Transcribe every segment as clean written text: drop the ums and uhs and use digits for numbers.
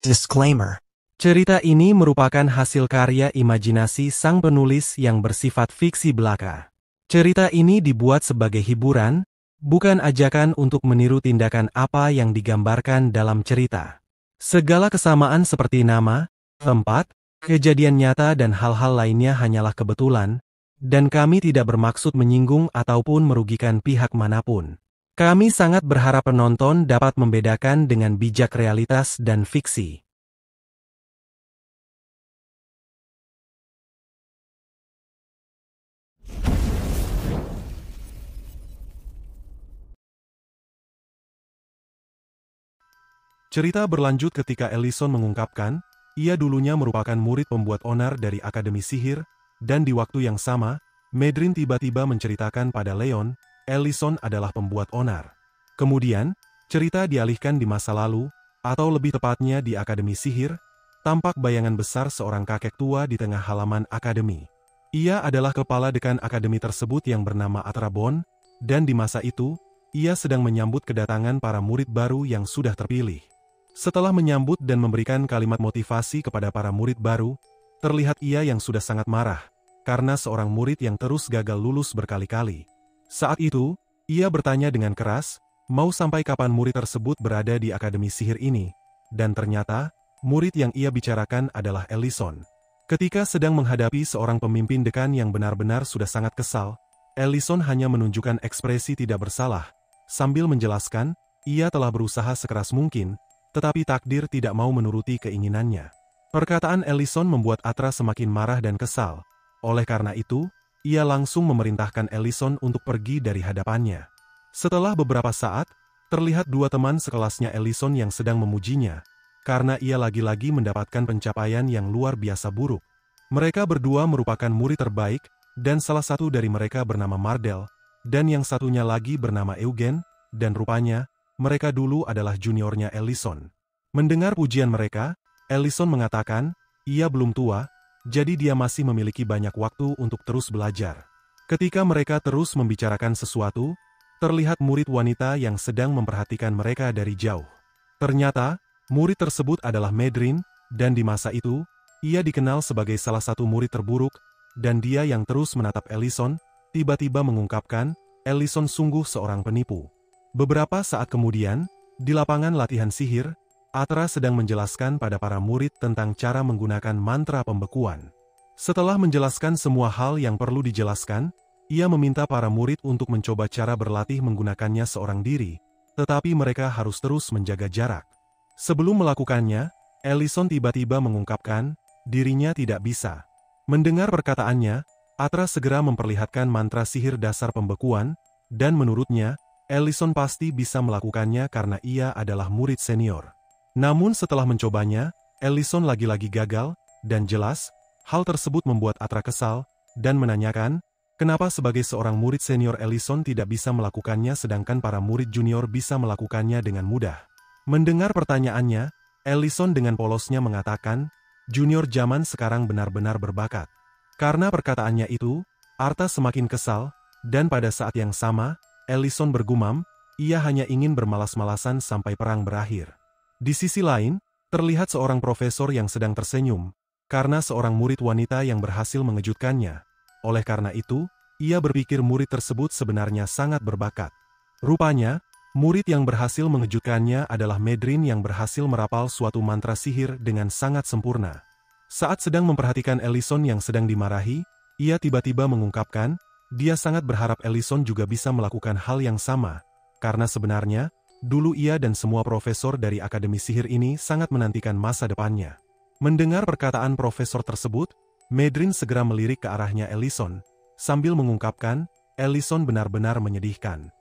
Disclaimer. Cerita ini merupakan hasil karya imajinasi sang penulis yang bersifat fiksi belaka. Cerita ini dibuat sebagai hiburan, bukan ajakan untuk meniru tindakan apa yang digambarkan dalam cerita. Segala kesamaan seperti nama, tempat, kejadian nyata dan hal-hal lainnya hanyalah kebetulan, dan kami tidak bermaksud menyinggung ataupun merugikan pihak manapun. Kami sangat berharap penonton dapat membedakan dengan bijak realitas dan fiksi. Cerita berlanjut ketika Ellison mengungkapkan, ia dulunya merupakan murid pembuat onar dari Akademi Sihir, dan di waktu yang sama, Medrin tiba-tiba menceritakan pada Leon, Ellison adalah pembuat onar. Kemudian, cerita dialihkan di masa lalu, atau lebih tepatnya di Akademi Sihir, tampak bayangan besar seorang kakek tua di tengah halaman Akademi. Ia adalah kepala dekan Akademi tersebut yang bernama Atrabon, dan di masa itu, ia sedang menyambut kedatangan para murid baru yang sudah terpilih. Setelah menyambut dan memberikan kalimat motivasi kepada para murid baru, terlihat ia yang sudah sangat marah, karena seorang murid yang terus gagal lulus berkali-kali. Saat itu, ia bertanya dengan keras, mau sampai kapan murid tersebut berada di Akademi Sihir ini, dan ternyata, murid yang ia bicarakan adalah Ellison. Ketika sedang menghadapi seorang pemimpin dekan yang benar-benar sudah sangat kesal, Ellison hanya menunjukkan ekspresi tidak bersalah, sambil menjelaskan, ia telah berusaha sekeras mungkin, tetapi takdir tidak mau menuruti keinginannya. Perkataan Ellison membuat Atra semakin marah dan kesal. Oleh karena itu, ia langsung memerintahkan Ellison untuk pergi dari hadapannya. Setelah beberapa saat, terlihat dua teman sekelasnya Ellison yang sedang memujinya, karena ia lagi-lagi mendapatkan pencapaian yang luar biasa buruk. Mereka berdua merupakan murid terbaik, dan salah satu dari mereka bernama Mardel, dan yang satunya lagi bernama Eugen, dan rupanya, mereka dulu adalah juniornya Ellison. Mendengar pujian mereka, Ellison mengatakan, ia belum tua, jadi dia masih memiliki banyak waktu untuk terus belajar. Ketika mereka terus membicarakan sesuatu, terlihat murid wanita yang sedang memperhatikan mereka dari jauh. Ternyata, murid tersebut adalah Medrin, dan di masa itu, ia dikenal sebagai salah satu murid terburuk, dan dia yang terus menatap Ellison, tiba-tiba mengungkapkan, Ellison sungguh seorang penipu. Beberapa saat kemudian, di lapangan latihan sihir, Atra sedang menjelaskan pada para murid tentang cara menggunakan mantra pembekuan. Setelah menjelaskan semua hal yang perlu dijelaskan, ia meminta para murid untuk mencoba cara berlatih menggunakannya seorang diri, tetapi mereka harus terus menjaga jarak. Sebelum melakukannya, Ellison tiba-tiba mengungkapkan, dirinya tidak bisa. Mendengar perkataannya, Atra segera memperlihatkan mantra sihir dasar pembekuan, dan menurutnya, Ellison pasti bisa melakukannya karena ia adalah murid senior. Namun setelah mencobanya, Ellison lagi-lagi gagal, dan jelas, hal tersebut membuat Atra kesal, dan menanyakan, kenapa sebagai seorang murid senior Ellison tidak bisa melakukannya sedangkan para murid junior bisa melakukannya dengan mudah. Mendengar pertanyaannya, Ellison dengan polosnya mengatakan, junior zaman sekarang benar-benar berbakat. Karena perkataannya itu, Arta semakin kesal, dan pada saat yang sama, Ellison bergumam, ia hanya ingin bermalas-malasan sampai perang berakhir. Di sisi lain, terlihat seorang profesor yang sedang tersenyum, karena seorang murid wanita yang berhasil mengejutkannya. Oleh karena itu, ia berpikir murid tersebut sebenarnya sangat berbakat. Rupanya, murid yang berhasil mengejutkannya adalah Medrin yang berhasil merapal suatu mantra sihir dengan sangat sempurna. Saat sedang memperhatikan Ellison yang sedang dimarahi, ia tiba-tiba mengungkapkan, dia sangat berharap Ellison juga bisa melakukan hal yang sama, karena sebenarnya, dulu ia dan semua profesor dari Akademi Sihir ini sangat menantikan masa depannya. Mendengar perkataan profesor tersebut, Medrin segera melirik ke arahnya Ellison, sambil mengungkapkan, Ellison benar-benar menyedihkan.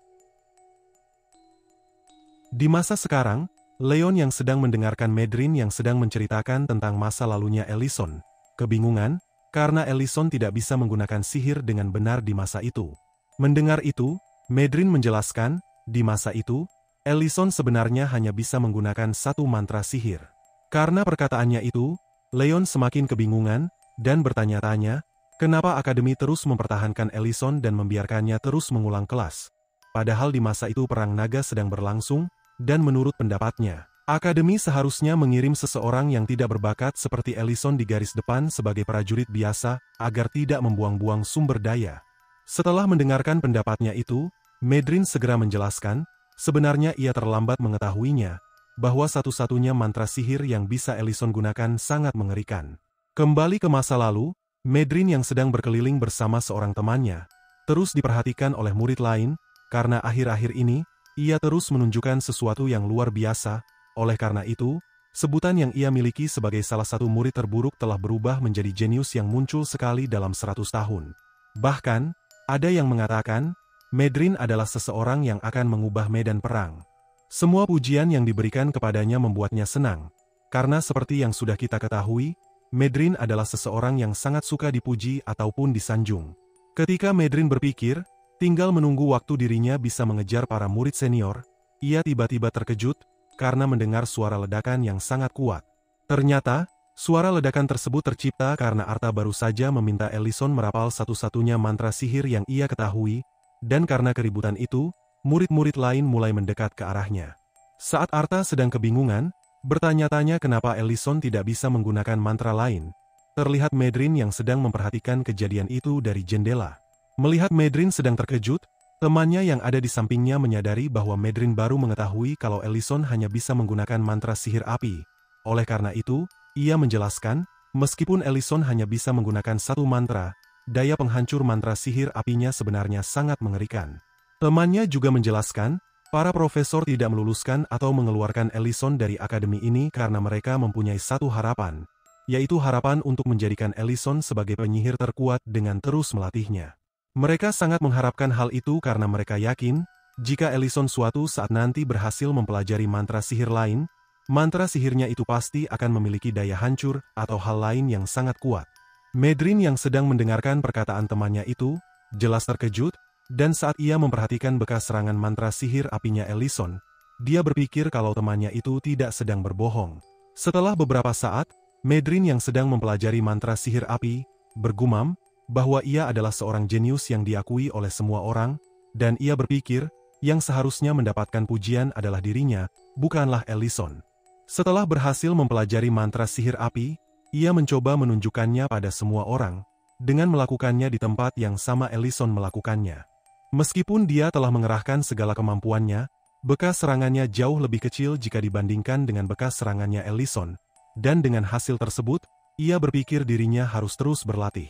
Di masa sekarang, Leon yang sedang mendengarkan Medrin yang sedang menceritakan tentang masa lalunya Ellison, kebingungan, karena Ellison tidak bisa menggunakan sihir dengan benar di masa itu. Mendengar itu, Medrin menjelaskan, di masa itu, Ellison sebenarnya hanya bisa menggunakan satu mantra sihir. Karena perkataannya itu, Leon semakin kebingungan, dan bertanya-tanya, kenapa Akademi terus mempertahankan Ellison dan membiarkannya terus mengulang kelas. Padahal di masa itu perang naga sedang berlangsung, dan menurut pendapatnya, Akademi seharusnya mengirim seseorang yang tidak berbakat seperti Ellison di garis depan sebagai prajurit biasa, agar tidak membuang-buang sumber daya. Setelah mendengarkan pendapatnya itu, Medrin segera menjelaskan, sebenarnya ia terlambat mengetahuinya, bahwa satu-satunya mantra sihir yang bisa Ellison gunakan sangat mengerikan. Kembali ke masa lalu, Medrin yang sedang berkeliling bersama seorang temannya, terus diperhatikan oleh murid lain, karena akhir-akhir ini, ia terus menunjukkan sesuatu yang luar biasa. Oleh karena itu, sebutan yang ia miliki sebagai salah satu murid terburuk telah berubah menjadi jenius yang muncul sekali dalam 100 tahun. Bahkan, ada yang mengatakan, Medrin adalah seseorang yang akan mengubah medan perang. Semua pujian yang diberikan kepadanya membuatnya senang, karena seperti yang sudah kita ketahui, Medrin adalah seseorang yang sangat suka dipuji ataupun disanjung. Ketika Medrin berpikir, tinggal menunggu waktu dirinya bisa mengejar para murid senior, ia tiba-tiba terkejut, karena mendengar suara ledakan yang sangat kuat. Ternyata, suara ledakan tersebut tercipta karena Arta baru saja meminta Ellison merapal satu-satunya mantra sihir yang ia ketahui, dan karena keributan itu, murid-murid lain mulai mendekat ke arahnya. Saat Arta sedang kebingungan, bertanya-tanya kenapa Ellison tidak bisa menggunakan mantra lain, terlihat Medrin yang sedang memperhatikan kejadian itu dari jendela. Melihat Medrin sedang terkejut, temannya yang ada di sampingnya menyadari bahwa Medrin baru mengetahui kalau Ellison hanya bisa menggunakan mantra sihir api. Oleh karena itu, ia menjelaskan, meskipun Ellison hanya bisa menggunakan satu mantra, daya penghancur mantra sihir apinya sebenarnya sangat mengerikan. Temannya juga menjelaskan, para profesor tidak meluluskan atau mengeluarkan Ellison dari akademi ini karena mereka mempunyai satu harapan, yaitu harapan untuk menjadikan Ellison sebagai penyihir terkuat dengan terus melatihnya. Mereka sangat mengharapkan hal itu karena mereka yakin, jika Ellison suatu saat nanti berhasil mempelajari mantra sihir lain, mantra sihirnya itu pasti akan memiliki daya hancur atau hal lain yang sangat kuat. Medrin yang sedang mendengarkan perkataan temannya itu, jelas terkejut, dan saat ia memperhatikan bekas serangan mantra sihir apinya Ellison, dia berpikir kalau temannya itu tidak sedang berbohong. Setelah beberapa saat, Medrin yang sedang mempelajari mantra sihir api, bergumam, bahwa ia adalah seorang jenius yang diakui oleh semua orang, dan ia berpikir, yang seharusnya mendapatkan pujian adalah dirinya, bukanlah Ellison. Setelah berhasil mempelajari mantra sihir api, ia mencoba menunjukkannya pada semua orang, dengan melakukannya di tempat yang sama Ellison melakukannya. Meskipun dia telah mengerahkan segala kemampuannya, bekas serangannya jauh lebih kecil jika dibandingkan dengan bekas serangannya Ellison, dan dengan hasil tersebut, ia berpikir dirinya harus terus berlatih.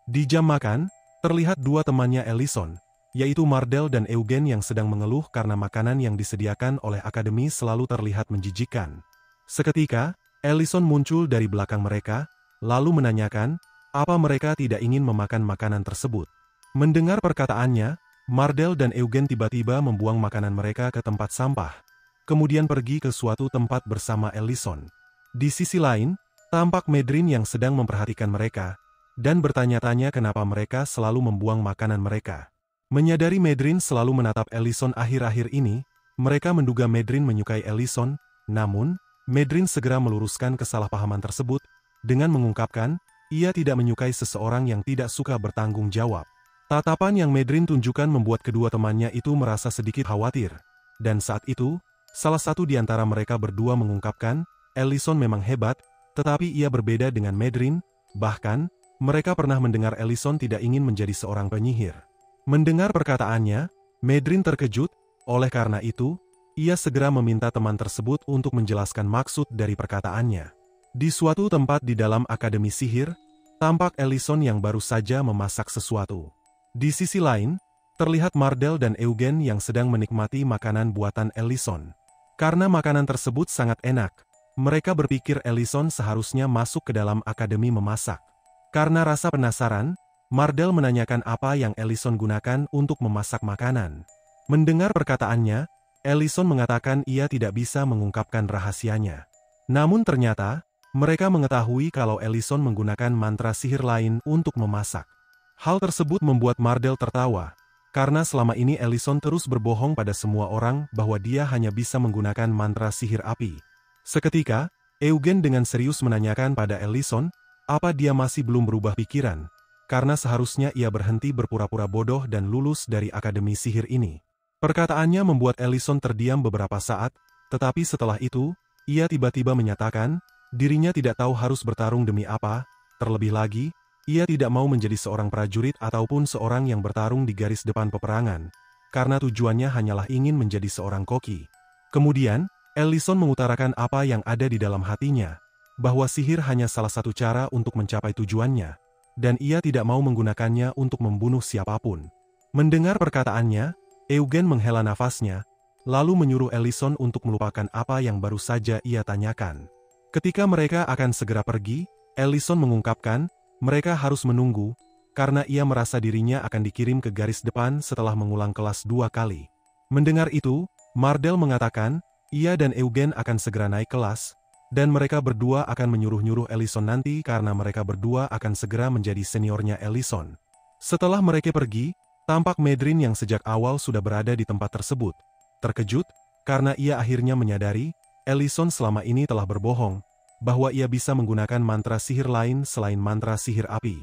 Di jam makan, terlihat dua temannya Ellison, yaitu Mardel dan Eugen yang sedang mengeluh karena makanan yang disediakan oleh akademi selalu terlihat menjijikkan. Seketika, Ellison muncul dari belakang mereka, lalu menanyakan, apa mereka tidak ingin memakan makanan tersebut. Mendengar perkataannya, Mardel dan Eugen tiba-tiba membuang makanan mereka ke tempat sampah, kemudian pergi ke suatu tempat bersama Ellison. Di sisi lain, tampak Medrin yang sedang memperhatikan mereka, dan bertanya-tanya kenapa mereka selalu membuang makanan mereka. Menyadari Medrin selalu menatap Ellison akhir-akhir ini, mereka menduga Medrin menyukai Ellison, namun, Medrin segera meluruskan kesalahpahaman tersebut, dengan mengungkapkan, ia tidak menyukai seseorang yang tidak suka bertanggung jawab. Tatapan yang Medrin tunjukkan membuat kedua temannya itu merasa sedikit khawatir, dan saat itu, salah satu di antara mereka berdua mengungkapkan, Ellison memang hebat, tetapi ia berbeda dengan Medrin, bahkan, mereka pernah mendengar Ellison tidak ingin menjadi seorang penyihir. Mendengar perkataannya, Medrin terkejut, oleh karena itu, ia segera meminta teman tersebut untuk menjelaskan maksud dari perkataannya. Di suatu tempat di dalam akademi sihir, tampak Ellison yang baru saja memasak sesuatu. Di sisi lain, terlihat Mardel dan Eugen yang sedang menikmati makanan buatan Ellison. Karena makanan tersebut sangat enak, mereka berpikir Ellison seharusnya masuk ke dalam akademi memasak. Karena rasa penasaran, Mardel menanyakan apa yang Ellison gunakan untuk memasak makanan. Mendengar perkataannya, Ellison mengatakan ia tidak bisa mengungkapkan rahasianya. Namun ternyata, mereka mengetahui kalau Ellison menggunakan mantra sihir lain untuk memasak. Hal tersebut membuat Mardel tertawa, karena selama ini Ellison terus berbohong pada semua orang bahwa dia hanya bisa menggunakan mantra sihir api. Seketika, Eugen dengan serius menanyakan pada Ellison, apa dia masih belum berubah pikiran, karena seharusnya ia berhenti berpura-pura bodoh dan lulus dari akademi sihir ini. Perkataannya membuat Ellison terdiam beberapa saat, tetapi setelah itu, ia tiba-tiba menyatakan, dirinya tidak tahu harus bertarung demi apa, terlebih lagi, ia tidak mau menjadi seorang prajurit ataupun seorang yang bertarung di garis depan peperangan, karena tujuannya hanyalah ingin menjadi seorang koki. Kemudian, Ellison mengutarakan apa yang ada di dalam hatinya, bahwa sihir hanya salah satu cara untuk mencapai tujuannya, dan ia tidak mau menggunakannya untuk membunuh siapapun. Mendengar perkataannya, Eugen menghela nafasnya, lalu menyuruh Ellison untuk melupakan apa yang baru saja ia tanyakan. Ketika mereka akan segera pergi, Ellison mengungkapkan, mereka harus menunggu, karena ia merasa dirinya akan dikirim ke garis depan setelah mengulang kelas 2 kali. Mendengar itu, Mardel mengatakan, ia dan Eugen akan segera naik kelas, dan mereka berdua akan menyuruh-nyuruh Ellison nanti karena mereka berdua akan segera menjadi seniornya Ellison. Setelah mereka pergi, tampak Medrin yang sejak awal sudah berada di tempat tersebut, terkejut, karena ia akhirnya menyadari, Ellison selama ini telah berbohong, bahwa ia bisa menggunakan mantra sihir lain selain mantra sihir api.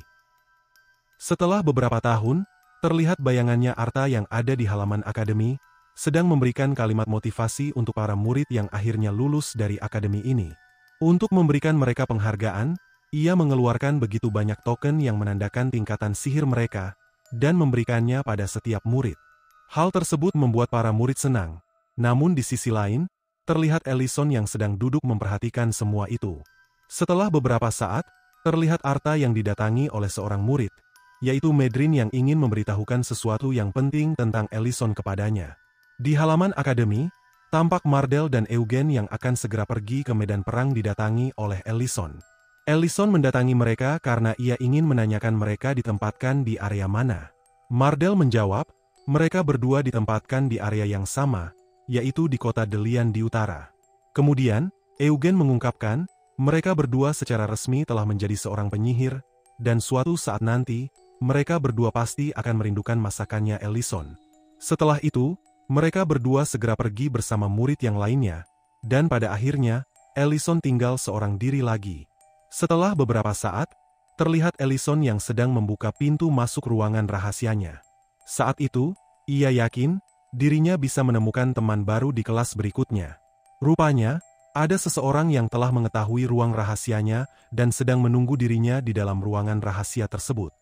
Setelah beberapa tahun, terlihat bayangannya Arta yang ada di halaman akademi, sedang memberikan kalimat motivasi untuk para murid yang akhirnya lulus dari akademi ini. Untuk memberikan mereka penghargaan, ia mengeluarkan begitu banyak token yang menandakan tingkatan sihir mereka, dan memberikannya pada setiap murid. Hal tersebut membuat para murid senang. Namun di sisi lain, terlihat Ellison yang sedang duduk memperhatikan semua itu. Setelah beberapa saat, terlihat Arta yang didatangi oleh seorang murid, yaitu Medrin yang ingin memberitahukan sesuatu yang penting tentang Ellison kepadanya. Di halaman akademi, tampak Mardel dan Eugen yang akan segera pergi ke medan perang didatangi oleh Ellison. Ellison mendatangi mereka karena ia ingin menanyakan mereka ditempatkan di area mana. Mardel menjawab, mereka berdua ditempatkan di area yang sama, yaitu di kota Delian di utara. Kemudian, Eugen mengungkapkan, mereka berdua secara resmi telah menjadi seorang penyihir, dan suatu saat nanti, mereka berdua pasti akan merindukan masakannya Ellison. Setelah itu, mereka berdua segera pergi bersama murid yang lainnya, dan pada akhirnya, Ellison tinggal seorang diri lagi. Setelah beberapa saat, terlihat Ellison yang sedang membuka pintu masuk ruangan rahasianya. Saat itu, ia yakin, dirinya bisa menemukan teman baru di kelas berikutnya. Rupanya, ada seseorang yang telah mengetahui ruang rahasianya dan sedang menunggu dirinya di dalam ruangan rahasia tersebut.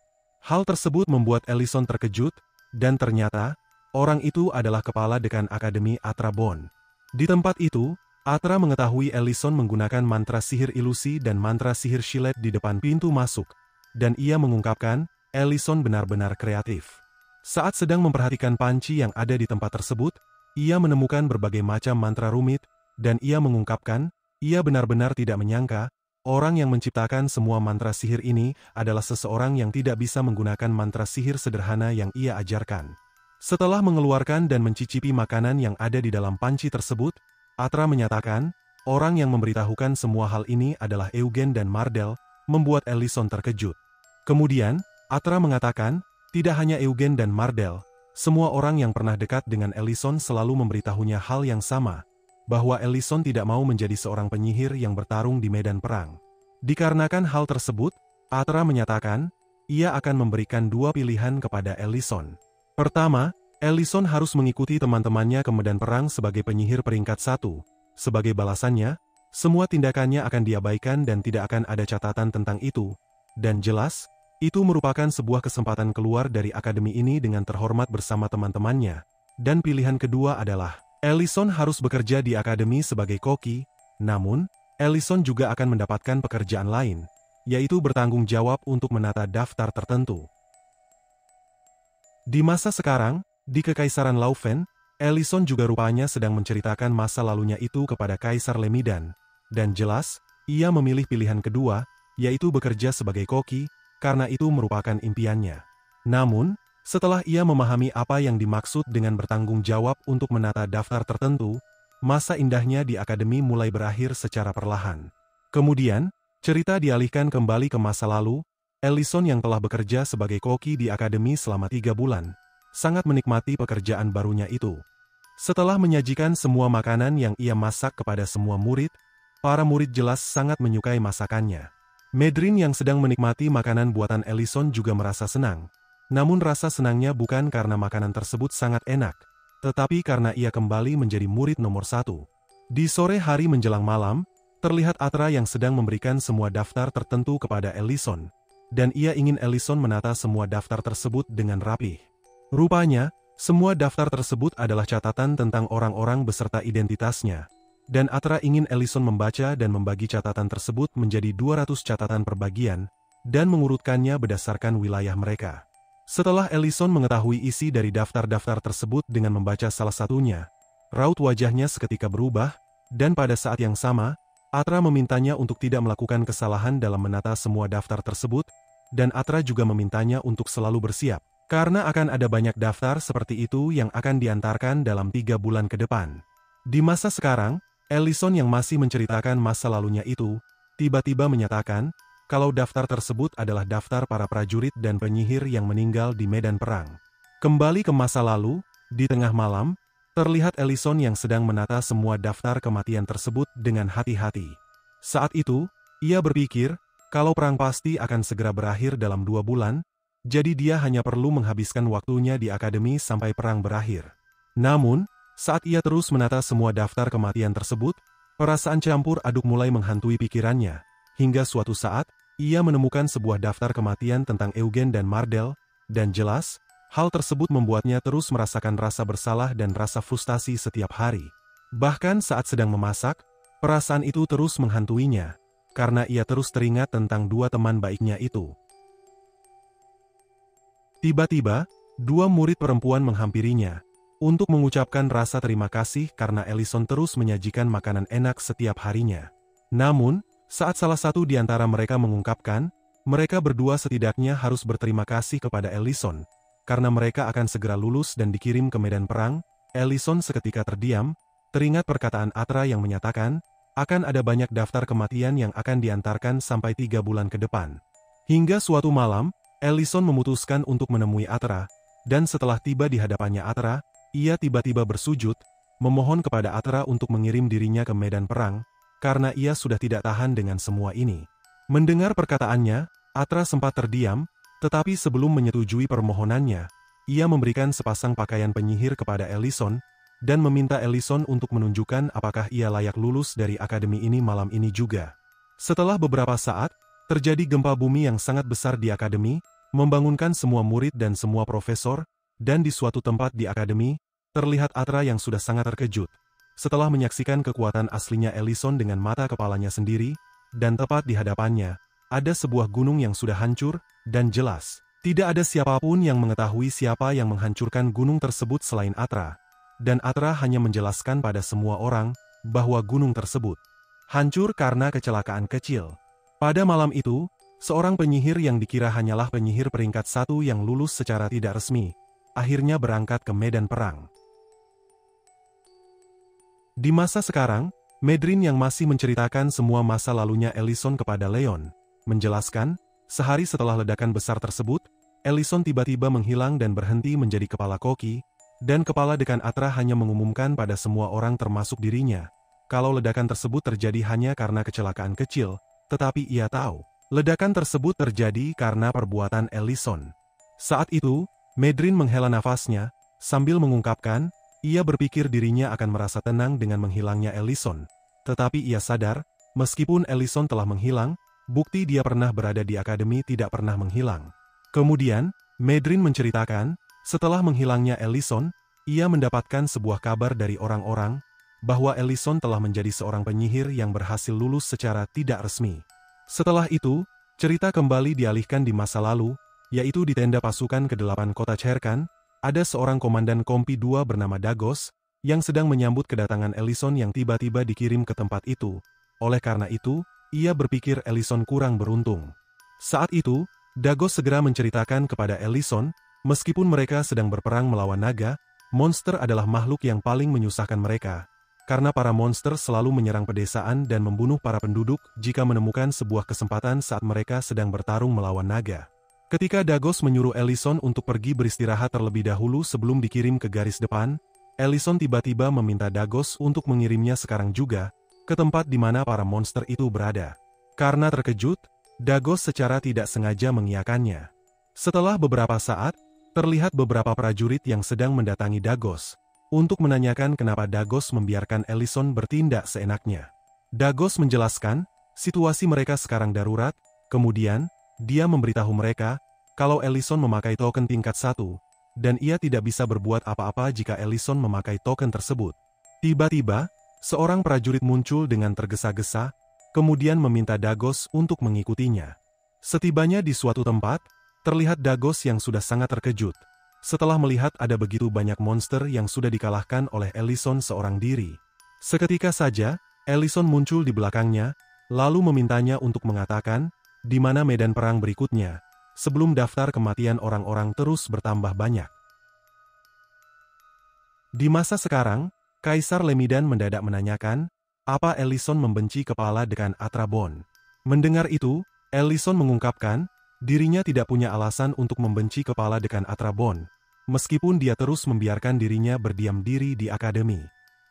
Hal tersebut membuat Ellison terkejut, dan ternyata, orang itu adalah kepala dekan Akademi Atra Bond. Di tempat itu, Atra mengetahui Ellison menggunakan mantra sihir ilusi dan mantra sihir shilet di depan pintu masuk, dan ia mengungkapkan, Ellison benar-benar kreatif. Saat sedang memperhatikan panci yang ada di tempat tersebut, ia menemukan berbagai macam mantra rumit, dan ia mengungkapkan, ia benar-benar tidak menyangka, orang yang menciptakan semua mantra sihir ini adalah seseorang yang tidak bisa menggunakan mantra sihir sederhana yang ia ajarkan. Setelah mengeluarkan dan mencicipi makanan yang ada di dalam panci tersebut, Atra menyatakan, orang yang memberitahukan semua hal ini adalah Eugen dan Mardel, membuat Ellison terkejut. Kemudian, Atra mengatakan, tidak hanya Eugen dan Mardel, semua orang yang pernah dekat dengan Ellison selalu memberitahunya hal yang sama, bahwa Ellison tidak mau menjadi seorang penyihir yang bertarung di medan perang. Dikarenakan hal tersebut, Atra menyatakan, ia akan memberikan dua pilihan kepada Ellison. Pertama, Ellison harus mengikuti teman-temannya ke medan perang sebagai penyihir peringkat 1. Sebagai balasannya, semua tindakannya akan diabaikan dan tidak akan ada catatan tentang itu. Dan jelas, itu merupakan sebuah kesempatan keluar dari akademi ini dengan terhormat bersama teman-temannya. Dan pilihan kedua adalah, Ellison harus bekerja di akademi sebagai koki, namun, Ellison juga akan mendapatkan pekerjaan lain, yaitu bertanggung jawab untuk menata daftar tertentu. Di masa sekarang, di Kekaisaran Laufen, Ellison juga rupanya sedang menceritakan masa lalunya itu kepada Kaisar Lemidan, dan jelas, ia memilih pilihan kedua, yaitu bekerja sebagai koki, karena itu merupakan impiannya. Namun, setelah ia memahami apa yang dimaksud dengan bertanggung jawab untuk menata daftar tertentu, masa indahnya di akademi mulai berakhir secara perlahan. Kemudian, cerita dialihkan kembali ke masa lalu. Ellison yang telah bekerja sebagai koki di akademi selama 3 bulan, sangat menikmati pekerjaan barunya itu. Setelah menyajikan semua makanan yang ia masak kepada semua murid, para murid jelas sangat menyukai masakannya. Medrin yang sedang menikmati makanan buatan Ellison juga merasa senang. Namun rasa senangnya bukan karena makanan tersebut sangat enak, tetapi karena ia kembali menjadi murid nomor 1. Di sore hari menjelang malam, terlihat Atra yang sedang memberikan semua daftar tertentu kepada Ellison, dan ia ingin Ellison menata semua daftar tersebut dengan rapih. Rupanya, semua daftar tersebut adalah catatan tentang orang-orang beserta identitasnya, dan Atra ingin Ellison membaca dan membagi catatan tersebut menjadi 200 catatan per bagian, dan mengurutkannya berdasarkan wilayah mereka. Setelah Ellison mengetahui isi dari daftar-daftar tersebut dengan membaca salah satunya, raut wajahnya seketika berubah, dan pada saat yang sama, Atra memintanya untuk tidak melakukan kesalahan dalam menata semua daftar tersebut, dan Atra juga memintanya untuk selalu bersiap, karena akan ada banyak daftar seperti itu yang akan diantarkan dalam 3 bulan ke depan. Di masa sekarang, Ellison yang masih menceritakan masa lalunya itu, tiba-tiba menyatakan, kalau daftar tersebut adalah daftar para prajurit dan penyihir yang meninggal di medan perang. Kembali ke masa lalu, di tengah malam, terlihat Ellison yang sedang menata semua daftar kematian tersebut dengan hati-hati. Saat itu, ia berpikir, kalau perang pasti akan segera berakhir dalam 2 bulan, jadi dia hanya perlu menghabiskan waktunya di akademi sampai perang berakhir. Namun, saat ia terus menata semua daftar kematian tersebut, perasaan campur aduk mulai menghantui pikirannya, hingga suatu saat, ia menemukan sebuah daftar kematian tentang Eugen dan Mardel, dan jelas, hal tersebut membuatnya terus merasakan rasa bersalah dan rasa frustasi setiap hari. Bahkan saat sedang memasak, perasaan itu terus menghantuinya, karena ia terus teringat tentang 2 teman baiknya itu. Tiba-tiba, 2 murid perempuan menghampirinya, untuk mengucapkan rasa terima kasih karena Ellison terus menyajikan makanan enak setiap harinya. Namun, saat salah satu di antara mereka mengungkapkan, mereka berdua setidaknya harus berterima kasih kepada Ellison, karena mereka akan segera lulus dan dikirim ke medan perang, Ellison seketika terdiam, teringat perkataan Atra yang menyatakan, akan ada banyak daftar kematian yang akan diantarkan sampai 3 bulan ke depan. Hingga suatu malam, Ellison memutuskan untuk menemui Atra, dan setelah tiba di hadapannya Atra, ia tiba-tiba bersujud, memohon kepada Atra untuk mengirim dirinya ke medan perang, karena ia sudah tidak tahan dengan semua ini. Mendengar perkataannya, Atra sempat terdiam, tetapi sebelum menyetujui permohonannya, ia memberikan sepasang pakaian penyihir kepada Ellison, dan meminta Ellison untuk menunjukkan apakah ia layak lulus dari akademi ini malam ini juga. Setelah beberapa saat, terjadi gempa bumi yang sangat besar di akademi, membangunkan semua murid dan semua profesor, dan di suatu tempat di akademi, terlihat Atra yang sudah sangat terkejut. Setelah menyaksikan kekuatan aslinya Ellison dengan mata kepalanya sendiri, dan tepat di hadapannya, ada sebuah gunung yang sudah hancur, dan jelas, tidak ada siapapun yang mengetahui siapa yang menghancurkan gunung tersebut selain Atra. Dan Atra hanya menjelaskan pada semua orang, bahwa gunung tersebut hancur karena kecelakaan kecil. Pada malam itu, seorang penyihir yang dikira hanyalah penyihir peringkat 1 yang lulus secara tidak resmi, akhirnya berangkat ke medan perang. Di masa sekarang, Medrin yang masih menceritakan semua masa lalunya Ellison kepada Leon, menjelaskan, sehari setelah ledakan besar tersebut, Ellison tiba-tiba menghilang dan berhenti menjadi kepala koki, dan kepala dekan Atra hanya mengumumkan pada semua orang termasuk dirinya, kalau ledakan tersebut terjadi hanya karena kecelakaan kecil, tetapi ia tahu, ledakan tersebut terjadi karena perbuatan Ellison. Saat itu, Medrin menghela nafasnya, sambil mengungkapkan, ia berpikir dirinya akan merasa tenang dengan menghilangnya Ellison, tetapi ia sadar, meskipun Ellison telah menghilang, bukti dia pernah berada di akademi tidak pernah menghilang. Kemudian, Medrin menceritakan, setelah menghilangnya Ellison, ia mendapatkan sebuah kabar dari orang-orang, bahwa Ellison telah menjadi seorang penyihir yang berhasil lulus secara tidak resmi. Setelah itu, cerita kembali dialihkan di masa lalu, yaitu di tenda pasukan ke-8 kota Cherkan, ada seorang komandan Kompi 2 bernama Dagos, yang sedang menyambut kedatangan Ellison yang tiba-tiba dikirim ke tempat itu. Oleh karena itu, ia berpikir Ellison kurang beruntung. Saat itu, Dagos segera menceritakan kepada Ellison, meskipun mereka sedang berperang melawan naga, monster adalah makhluk yang paling menyusahkan mereka, karena para monster selalu menyerang pedesaan dan membunuh para penduduk jika menemukan sebuah kesempatan saat mereka sedang bertarung melawan naga. Ketika Dagos menyuruh Ellison untuk pergi beristirahat terlebih dahulu sebelum dikirim ke garis depan, Ellison tiba-tiba meminta Dagos untuk mengirimnya sekarang juga, ke tempat di mana para monster itu berada. Karena terkejut, Dagos secara tidak sengaja mengiyakannya. Setelah beberapa saat, terlihat beberapa prajurit yang sedang mendatangi Dagos. untuk menanyakan kenapa Dagos membiarkan Ellison bertindak seenaknya. Dagos menjelaskan, situasi mereka sekarang darurat, kemudian, dia memberitahu mereka, kalau Ellison memakai token tingkat 1, dan ia tidak bisa berbuat apa-apa jika Ellison memakai token tersebut. Tiba-tiba, seorang prajurit muncul dengan tergesa-gesa, kemudian meminta Dagos untuk mengikutinya. Setibanya di suatu tempat, terlihat Dagos yang sudah sangat terkejut. Setelah melihat ada begitu banyak monster yang sudah dikalahkan oleh Ellison seorang diri. Seketika saja, Ellison muncul di belakangnya, lalu memintanya untuk mengatakan, di mana medan perang berikutnya, sebelum daftar kematian orang-orang terus bertambah banyak. Di masa sekarang, Kaisar Lemidan mendadak menanyakan, apa Ellison membenci kepala dekan Atrabon. Mendengar itu, Ellison mengungkapkan, dirinya tidak punya alasan untuk membenci kepala dekan Atrabon, meskipun dia terus membiarkan dirinya berdiam diri di akademi.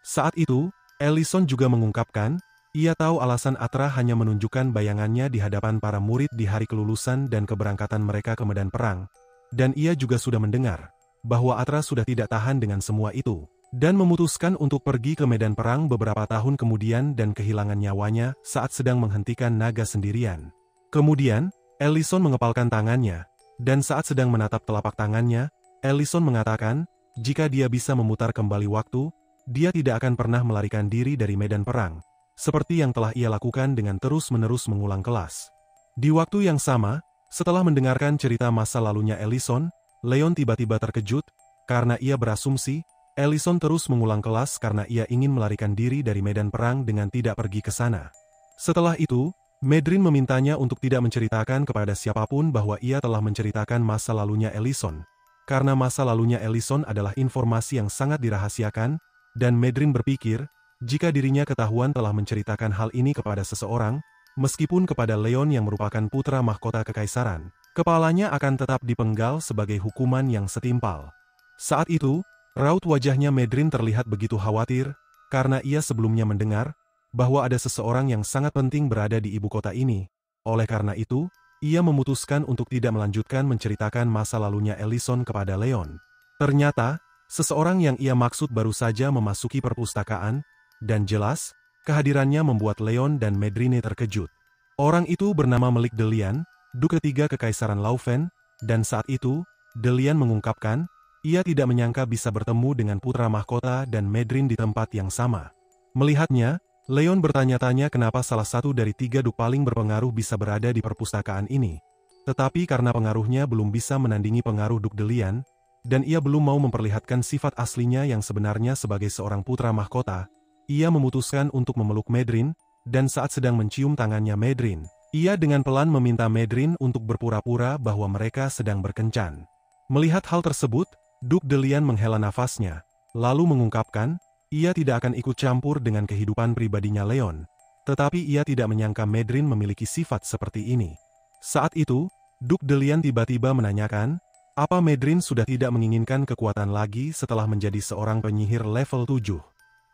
Saat itu, Ellison juga mengungkapkan, ia tahu alasan Atra hanya menunjukkan bayangannya di hadapan para murid di hari kelulusan dan keberangkatan mereka ke medan perang, dan ia juga sudah mendengar, bahwa Atra sudah tidak tahan dengan semua itu, dan memutuskan untuk pergi ke medan perang beberapa tahun kemudian dan kehilangan nyawanya saat sedang menghentikan naga sendirian. Kemudian, Ellison mengepalkan tangannya, dan saat sedang menatap telapak tangannya, Ellison mengatakan, jika dia bisa memutar kembali waktu, dia tidak akan pernah melarikan diri dari medan perang, seperti yang telah ia lakukan dengan terus-menerus mengulang kelas. Di waktu yang sama, setelah mendengarkan cerita masa lalunya Ellison, Leon tiba-tiba terkejut, karena ia berasumsi, Ellison terus mengulang kelas karena ia ingin melarikan diri dari medan perang dengan tidak pergi ke sana. Setelah itu, Medrin memintanya untuk tidak menceritakan kepada siapapun bahwa ia telah menceritakan masa lalunya Ellison, karena masa lalunya Ellison adalah informasi yang sangat dirahasiakan, dan Medrin berpikir, jika dirinya ketahuan telah menceritakan hal ini kepada seseorang, meskipun kepada Leon yang merupakan putra mahkota kekaisaran, kepalanya akan tetap dipenggal sebagai hukuman yang setimpal. Saat itu, raut wajahnya Medrin terlihat begitu khawatir, karena ia sebelumnya mendengar, bahwa ada seseorang yang sangat penting berada di ibu kota ini. Oleh karena itu, ia memutuskan untuk tidak melanjutkan menceritakan masa lalunya Ellison kepada Leon. Ternyata, seseorang yang ia maksud baru saja memasuki perpustakaan, dan jelas, kehadirannya membuat Leon dan Medrine terkejut. Orang itu bernama Melik Delian, Duk ketiga Kekaisaran Laufen, dan saat itu, Delian mengungkapkan, ia tidak menyangka bisa bertemu dengan putra mahkota dan Medrin di tempat yang sama. Melihatnya, Leon bertanya-tanya kenapa salah satu dari 3 duk paling berpengaruh bisa berada di perpustakaan ini. Tetapi karena pengaruhnya belum bisa menandingi pengaruh Duk Delian, dan ia belum mau memperlihatkan sifat aslinya yang sebenarnya sebagai seorang putra mahkota, ia memutuskan untuk memeluk Medrin, dan saat sedang mencium tangannya Medrin, ia dengan pelan meminta Medrin untuk berpura-pura bahwa mereka sedang berkencan. Melihat hal tersebut, Duk Delian menghela nafasnya, lalu mengungkapkan, ia tidak akan ikut campur dengan kehidupan pribadinya Leon, tetapi ia tidak menyangka Medrin memiliki sifat seperti ini. Saat itu, Duk Delian tiba-tiba menanyakan, apa Medrin sudah tidak menginginkan kekuatan lagi setelah menjadi seorang penyihir level 7?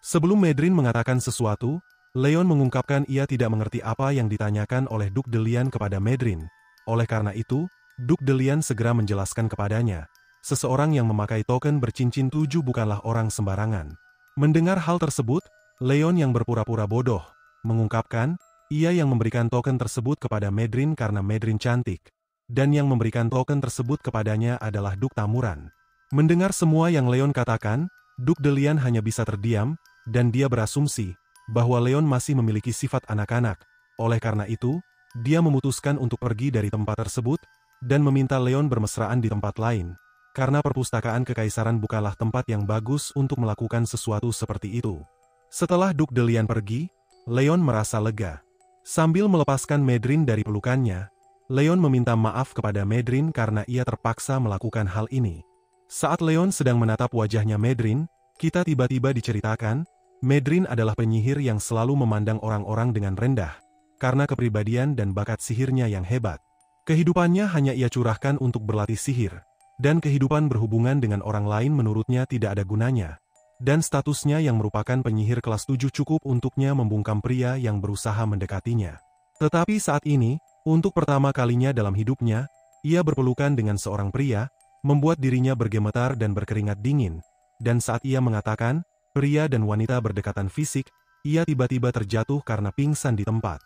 Sebelum Medrin mengatakan sesuatu, Leon mengungkapkan ia tidak mengerti apa yang ditanyakan oleh Duk Delian kepada Medrin. Oleh karena itu, Duk Delian segera menjelaskan kepadanya, seseorang yang memakai token bercincin 7 bukanlah orang sembarangan. Mendengar hal tersebut, Leon yang berpura-pura bodoh, mengungkapkan, ia yang memberikan token tersebut kepada Medrin karena Medrin cantik, dan yang memberikan token tersebut kepadanya adalah Duk Tamuran. Mendengar semua yang Leon katakan, Duk Delian hanya bisa terdiam, dan dia berasumsi, bahwa Leon masih memiliki sifat anak-anak. Oleh karena itu, dia memutuskan untuk pergi dari tempat tersebut, dan meminta Leon bermesraan di tempat lain. Karena perpustakaan kekaisaran bukanlah tempat yang bagus untuk melakukan sesuatu seperti itu. Setelah Duk Delian pergi, Leon merasa lega. Sambil melepaskan Medrin dari pelukannya, Leon meminta maaf kepada Medrin karena ia terpaksa melakukan hal ini. Saat Leon sedang menatap wajahnya Medrin, kita tiba-tiba diceritakan, Medrin adalah penyihir yang selalu memandang orang-orang dengan rendah, karena kepribadian dan bakat sihirnya yang hebat. Kehidupannya hanya ia curahkan untuk berlatih sihir. Dan kehidupan berhubungan dengan orang lain menurutnya tidak ada gunanya. Dan statusnya yang merupakan penyihir kelas 7 cukup untuknya membungkam pria yang berusaha mendekatinya. Tetapi saat ini, untuk pertama kalinya dalam hidupnya, ia berpelukan dengan seorang pria, membuat dirinya bergemetar dan berkeringat dingin, dan saat ia mengatakan, pria dan wanita berdekatan fisik, ia tiba-tiba terjatuh karena pingsan di tempat.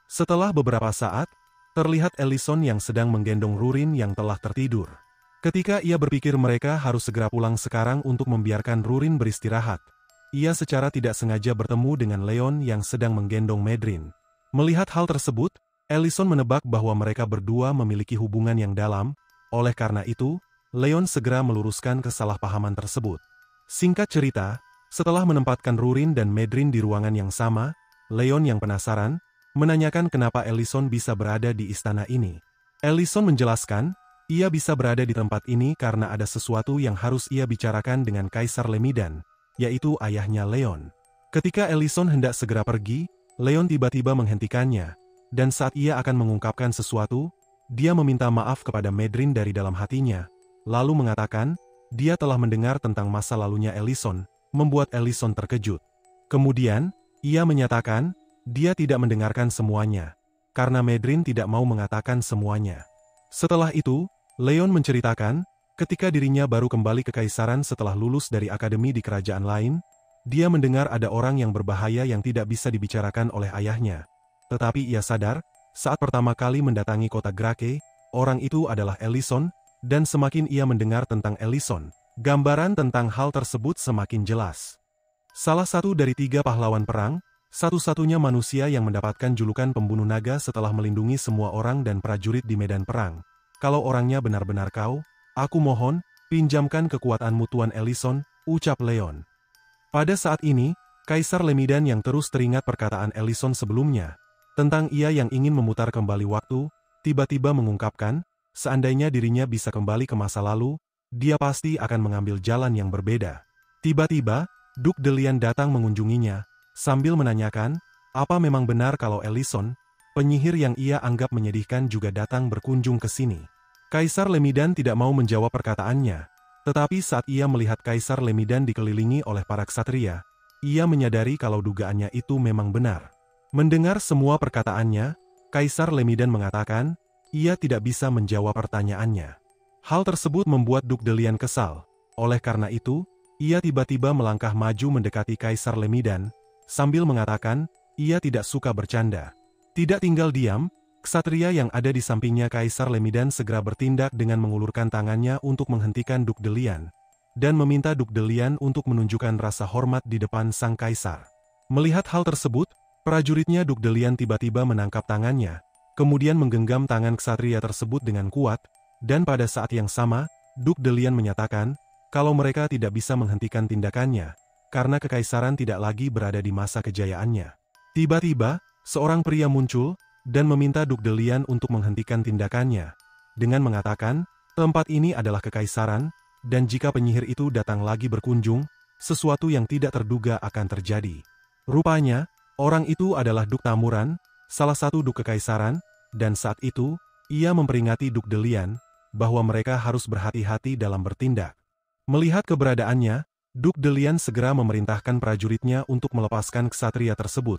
Setelah beberapa saat, terlihat Ellison yang sedang menggendong Rurin yang telah tertidur. Ketika ia berpikir mereka harus segera pulang sekarang untuk membiarkan Rurin beristirahat, ia secara tidak sengaja bertemu dengan Leon yang sedang menggendong Medrin. Melihat hal tersebut, Ellison menebak bahwa mereka berdua memiliki hubungan yang dalam, oleh karena itu, Leon segera meluruskan kesalahpahaman tersebut. Singkat cerita, setelah menempatkan Rurin dan Medrin di ruangan yang sama, Leon yang penasaran, menanyakan kenapa Ellison bisa berada di istana ini. Ellison menjelaskan, ia bisa berada di tempat ini karena ada sesuatu yang harus ia bicarakan dengan Kaisar Lemidan, yaitu ayahnya Leon. Ketika Ellison hendak segera pergi, Leon tiba-tiba menghentikannya, dan saat ia akan mengungkapkan sesuatu, dia meminta maaf kepada Medrin dari dalam hatinya, lalu mengatakan, dia telah mendengar tentang masa lalunya Ellison, membuat Ellison terkejut. Kemudian, ia menyatakan, dia tidak mendengarkan semuanya, karena Medrin tidak mau mengatakan semuanya. Setelah itu, Leon menceritakan, ketika dirinya baru kembali ke Kaisaran setelah lulus dari akademi di kerajaan lain, dia mendengar ada orang yang berbahaya yang tidak bisa dibicarakan oleh ayahnya. Tetapi ia sadar, saat pertama kali mendatangi kota Grake, orang itu adalah Ellison, dan semakin ia mendengar tentang Ellison, gambaran tentang hal tersebut semakin jelas. Salah satu dari 3 pahlawan perang, satu-satunya manusia yang mendapatkan julukan pembunuh naga setelah melindungi semua orang dan prajurit di medan perang. Kalau orangnya benar-benar kau, aku mohon, pinjamkan kekuatanmu Tuan Ellison, ucap Leon. Pada saat ini, Kaisar Lemidan yang terus teringat perkataan Ellison sebelumnya, tentang ia yang ingin memutar kembali waktu, tiba-tiba mengungkapkan, seandainya dirinya bisa kembali ke masa lalu, dia pasti akan mengambil jalan yang berbeda. Tiba-tiba, Duke Delian datang mengunjunginya, sambil menanyakan, apa memang benar kalau Ellison, penyihir yang ia anggap menyedihkan juga datang berkunjung ke sini. Kaisar Lemidan tidak mau menjawab perkataannya, tetapi saat ia melihat Kaisar Lemidan dikelilingi oleh para ksatria, ia menyadari kalau dugaannya itu memang benar. Mendengar semua perkataannya, Kaisar Lemidan mengatakan, ia tidak bisa menjawab pertanyaannya. Hal tersebut membuat Duke Delian kesal, oleh karena itu, ia tiba-tiba melangkah maju mendekati Kaisar Lemidan, sambil mengatakan, ia tidak suka bercanda. Tidak tinggal diam, ksatria yang ada di sampingnya Kaisar Lemidan segera bertindak dengan mengulurkan tangannya untuk menghentikan Duke Delian, dan meminta Duke Delian untuk menunjukkan rasa hormat di depan sang kaisar. Melihat hal tersebut, prajuritnya Duke Delian tiba-tiba menangkap tangannya, kemudian menggenggam tangan ksatria tersebut dengan kuat, dan pada saat yang sama, Duke Delian menyatakan, kalau mereka tidak bisa menghentikan tindakannya, karena kekaisaran tidak lagi berada di masa kejayaannya. Tiba-tiba, seorang pria muncul, dan meminta Duke Delian untuk menghentikan tindakannya, dengan mengatakan, tempat ini adalah kekaisaran, dan jika penyihir itu datang lagi berkunjung, sesuatu yang tidak terduga akan terjadi. Rupanya, orang itu adalah Duke Tamuran, salah satu Duke kekaisaran, dan saat itu, ia memperingati Duke Delian, bahwa mereka harus berhati-hati dalam bertindak. Melihat keberadaannya, Duke Delian segera memerintahkan prajuritnya untuk melepaskan ksatria tersebut.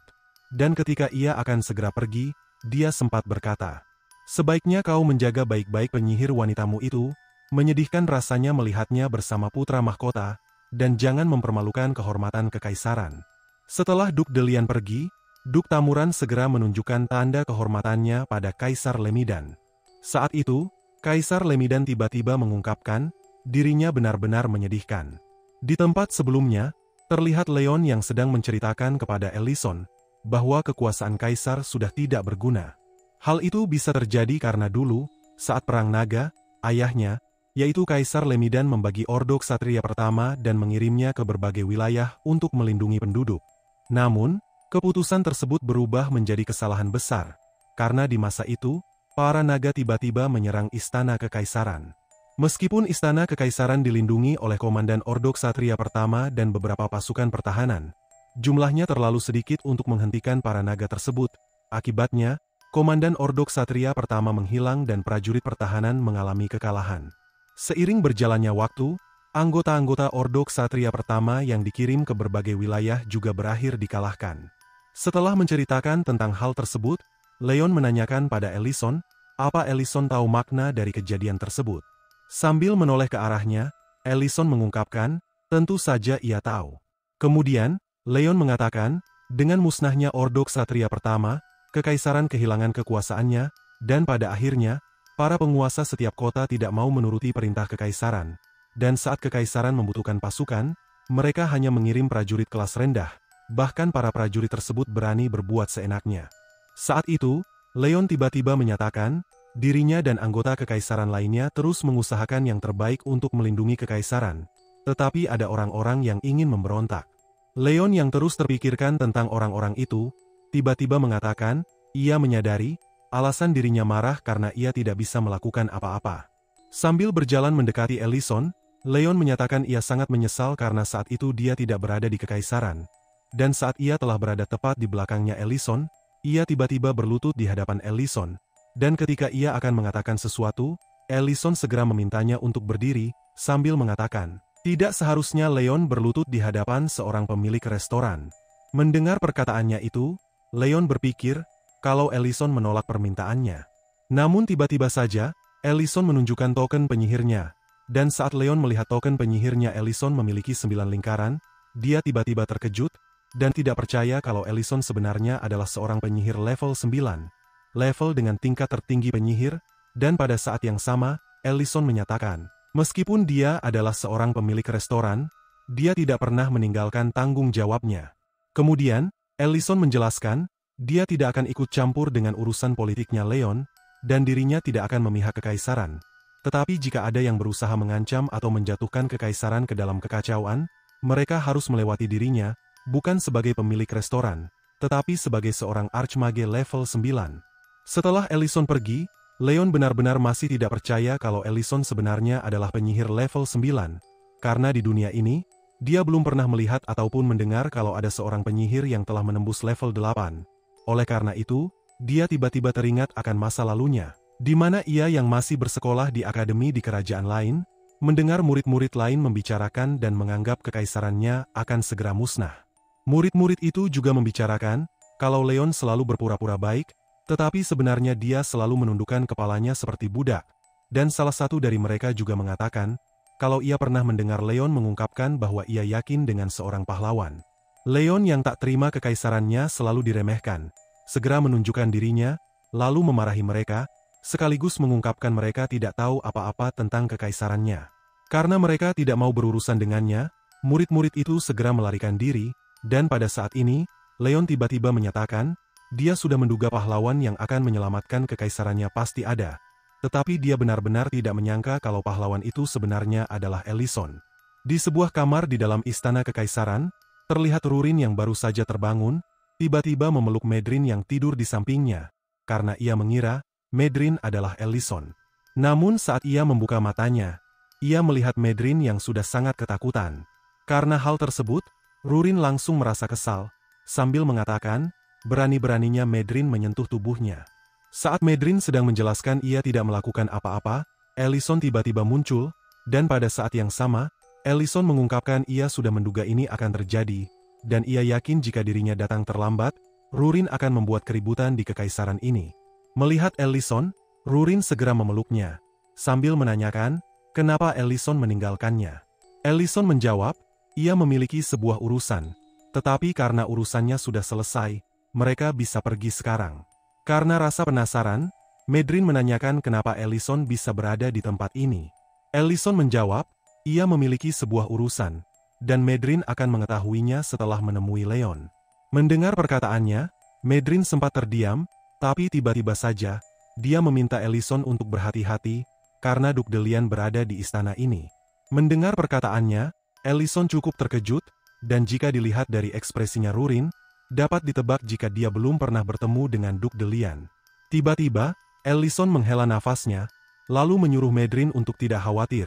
Dan ketika ia akan segera pergi, dia sempat berkata, sebaiknya kau menjaga baik-baik penyihir wanitamu itu, menyedihkan rasanya melihatnya bersama putra mahkota, dan jangan mempermalukan kehormatan kekaisaran. Setelah Duke Delian pergi, Duke Tamuran segera menunjukkan tanda kehormatannya pada Kaisar Lemidan. Saat itu, Kaisar Lemidan tiba-tiba mengungkapkan, dirinya benar-benar menyedihkan. Di tempat sebelumnya, terlihat Leon yang sedang menceritakan kepada Ellison, bahwa kekuasaan kaisar sudah tidak berguna. Hal itu bisa terjadi karena dulu, saat Perang Naga, ayahnya, yaitu Kaisar Lemidan membagi Ordo Ksatria pertama dan mengirimnya ke berbagai wilayah untuk melindungi penduduk. Namun, keputusan tersebut berubah menjadi kesalahan besar, karena di masa itu, para naga tiba-tiba menyerang istana kekaisaran. Meskipun istana kekaisaran dilindungi oleh Komandan Ordo Ksatria pertama dan beberapa pasukan pertahanan, jumlahnya terlalu sedikit untuk menghentikan para naga tersebut. Akibatnya, Komandan Ordo Ksatria pertama menghilang dan prajurit pertahanan mengalami kekalahan. Seiring berjalannya waktu, anggota-anggota Ordo Ksatria pertama yang dikirim ke berbagai wilayah juga berakhir dikalahkan. Setelah menceritakan tentang hal tersebut, Leon menanyakan pada Ellison, apa Ellison tahu makna dari kejadian tersebut. Sambil menoleh ke arahnya, Ellison mengungkapkan, tentu saja ia tahu. Kemudian, Leon mengatakan, dengan musnahnya Ordo Ksatria pertama, kekaisaran kehilangan kekuasaannya, dan pada akhirnya, para penguasa setiap kota tidak mau menuruti perintah kekaisaran. Dan saat kekaisaran membutuhkan pasukan, mereka hanya mengirim prajurit kelas rendah, bahkan para prajurit tersebut berani berbuat seenaknya. Saat itu, Leon tiba-tiba menyatakan, dirinya dan anggota kekaisaran lainnya terus mengusahakan yang terbaik untuk melindungi kekaisaran, tetapi ada orang-orang yang ingin memberontak. Leon yang terus terpikirkan tentang orang-orang itu, tiba-tiba mengatakan, ia menyadari, alasan dirinya marah karena ia tidak bisa melakukan apa-apa. Sambil berjalan mendekati Ellison, Leon menyatakan ia sangat menyesal karena saat itu dia tidak berada di kekaisaran. Dan saat ia telah berada tepat di belakangnya Ellison, ia tiba-tiba berlutut di hadapan Ellison. Dan ketika ia akan mengatakan sesuatu, Ellison segera memintanya untuk berdiri, sambil mengatakan, tidak seharusnya Leon berlutut di hadapan seorang pemilik restoran. Mendengar perkataannya itu, Leon berpikir, kalau Ellison menolak permintaannya. Namun tiba-tiba saja, Ellison menunjukkan token penyihirnya. Dan saat Leon melihat token penyihirnya Ellison memiliki 9 lingkaran, dia tiba-tiba terkejut, dan tidak percaya kalau Ellison sebenarnya adalah seorang penyihir level 9. Level dengan tingkat tertinggi penyihir, dan pada saat yang sama, Ellison menyatakan, meskipun dia adalah seorang pemilik restoran, dia tidak pernah meninggalkan tanggung jawabnya. Kemudian, Ellison menjelaskan, dia tidak akan ikut campur dengan urusan politiknya Leon, dan dirinya tidak akan memihak kekaisaran. Tetapi jika ada yang berusaha mengancam atau menjatuhkan kekaisaran ke dalam kekacauan, mereka harus melewati dirinya, bukan sebagai pemilik restoran, tetapi sebagai seorang archmage level 9. Setelah Ellison pergi, Leon benar-benar masih tidak percaya kalau Ellison sebenarnya adalah penyihir level 9. Karena di dunia ini, dia belum pernah melihat ataupun mendengar kalau ada seorang penyihir yang telah menembus level 8. Oleh karena itu, dia tiba-tiba teringat akan masa lalunya, di mana ia yang masih bersekolah di akademi di kerajaan lain, mendengar murid-murid lain membicarakan dan menganggap kekaisarannya akan segera musnah. Murid-murid itu juga membicarakan, kalau Leon selalu berpura-pura baik, tetapi sebenarnya dia selalu menundukkan kepalanya seperti budak. Dan salah satu dari mereka juga mengatakan, kalau ia pernah mendengar Leon mengungkapkan bahwa ia yakin dengan seorang pahlawan. Leon yang tak terima kekaisarannya selalu diremehkan, segera menunjukkan dirinya, lalu memarahi mereka, sekaligus mengungkapkan mereka tidak tahu apa-apa tentang kekaisarannya. Karena mereka tidak mau berurusan dengannya, murid-murid itu segera melarikan diri, dan pada saat ini, Leon tiba-tiba menyatakan, dia sudah menduga pahlawan yang akan menyelamatkan kekaisarannya pasti ada. Tetapi dia benar-benar tidak menyangka kalau pahlawan itu sebenarnya adalah Ellison. Di sebuah kamar di dalam istana kekaisaran, terlihat Rurin yang baru saja terbangun, tiba-tiba memeluk Medrin yang tidur di sampingnya, karena ia mengira, Medrin adalah Ellison. Namun saat ia membuka matanya, ia melihat Medrin yang sudah sangat ketakutan. Karena hal tersebut, Rurin langsung merasa kesal, sambil mengatakan, berani-beraninya Medrin menyentuh tubuhnya. Saat Medrin sedang menjelaskan ia tidak melakukan apa-apa, Ellison tiba-tiba muncul, dan pada saat yang sama, Ellison mengungkapkan ia sudah menduga ini akan terjadi, dan ia yakin jika dirinya datang terlambat, Rurin akan membuat keributan di kekaisaran ini. Melihat Ellison, Rurin segera memeluknya, sambil menanyakan, kenapa Ellison meninggalkannya. Ellison menjawab, ia memiliki sebuah urusan, tetapi karena urusannya sudah selesai, mereka bisa pergi sekarang. Karena rasa penasaran, Medrin menanyakan kenapa Ellison bisa berada di tempat ini. Ellison menjawab, ia memiliki sebuah urusan, dan Medrin akan mengetahuinya setelah menemui Leon. Mendengar perkataannya, Medrin sempat terdiam, tapi tiba-tiba saja, dia meminta Ellison untuk berhati-hati, karena Duke Delian berada di istana ini. Mendengar perkataannya, Ellison cukup terkejut, dan jika dilihat dari ekspresinya Rurin, dapat ditebak jika dia belum pernah bertemu dengan Duke Delian. Tiba-tiba, Ellison menghela nafasnya, lalu menyuruh Medrin untuk tidak khawatir,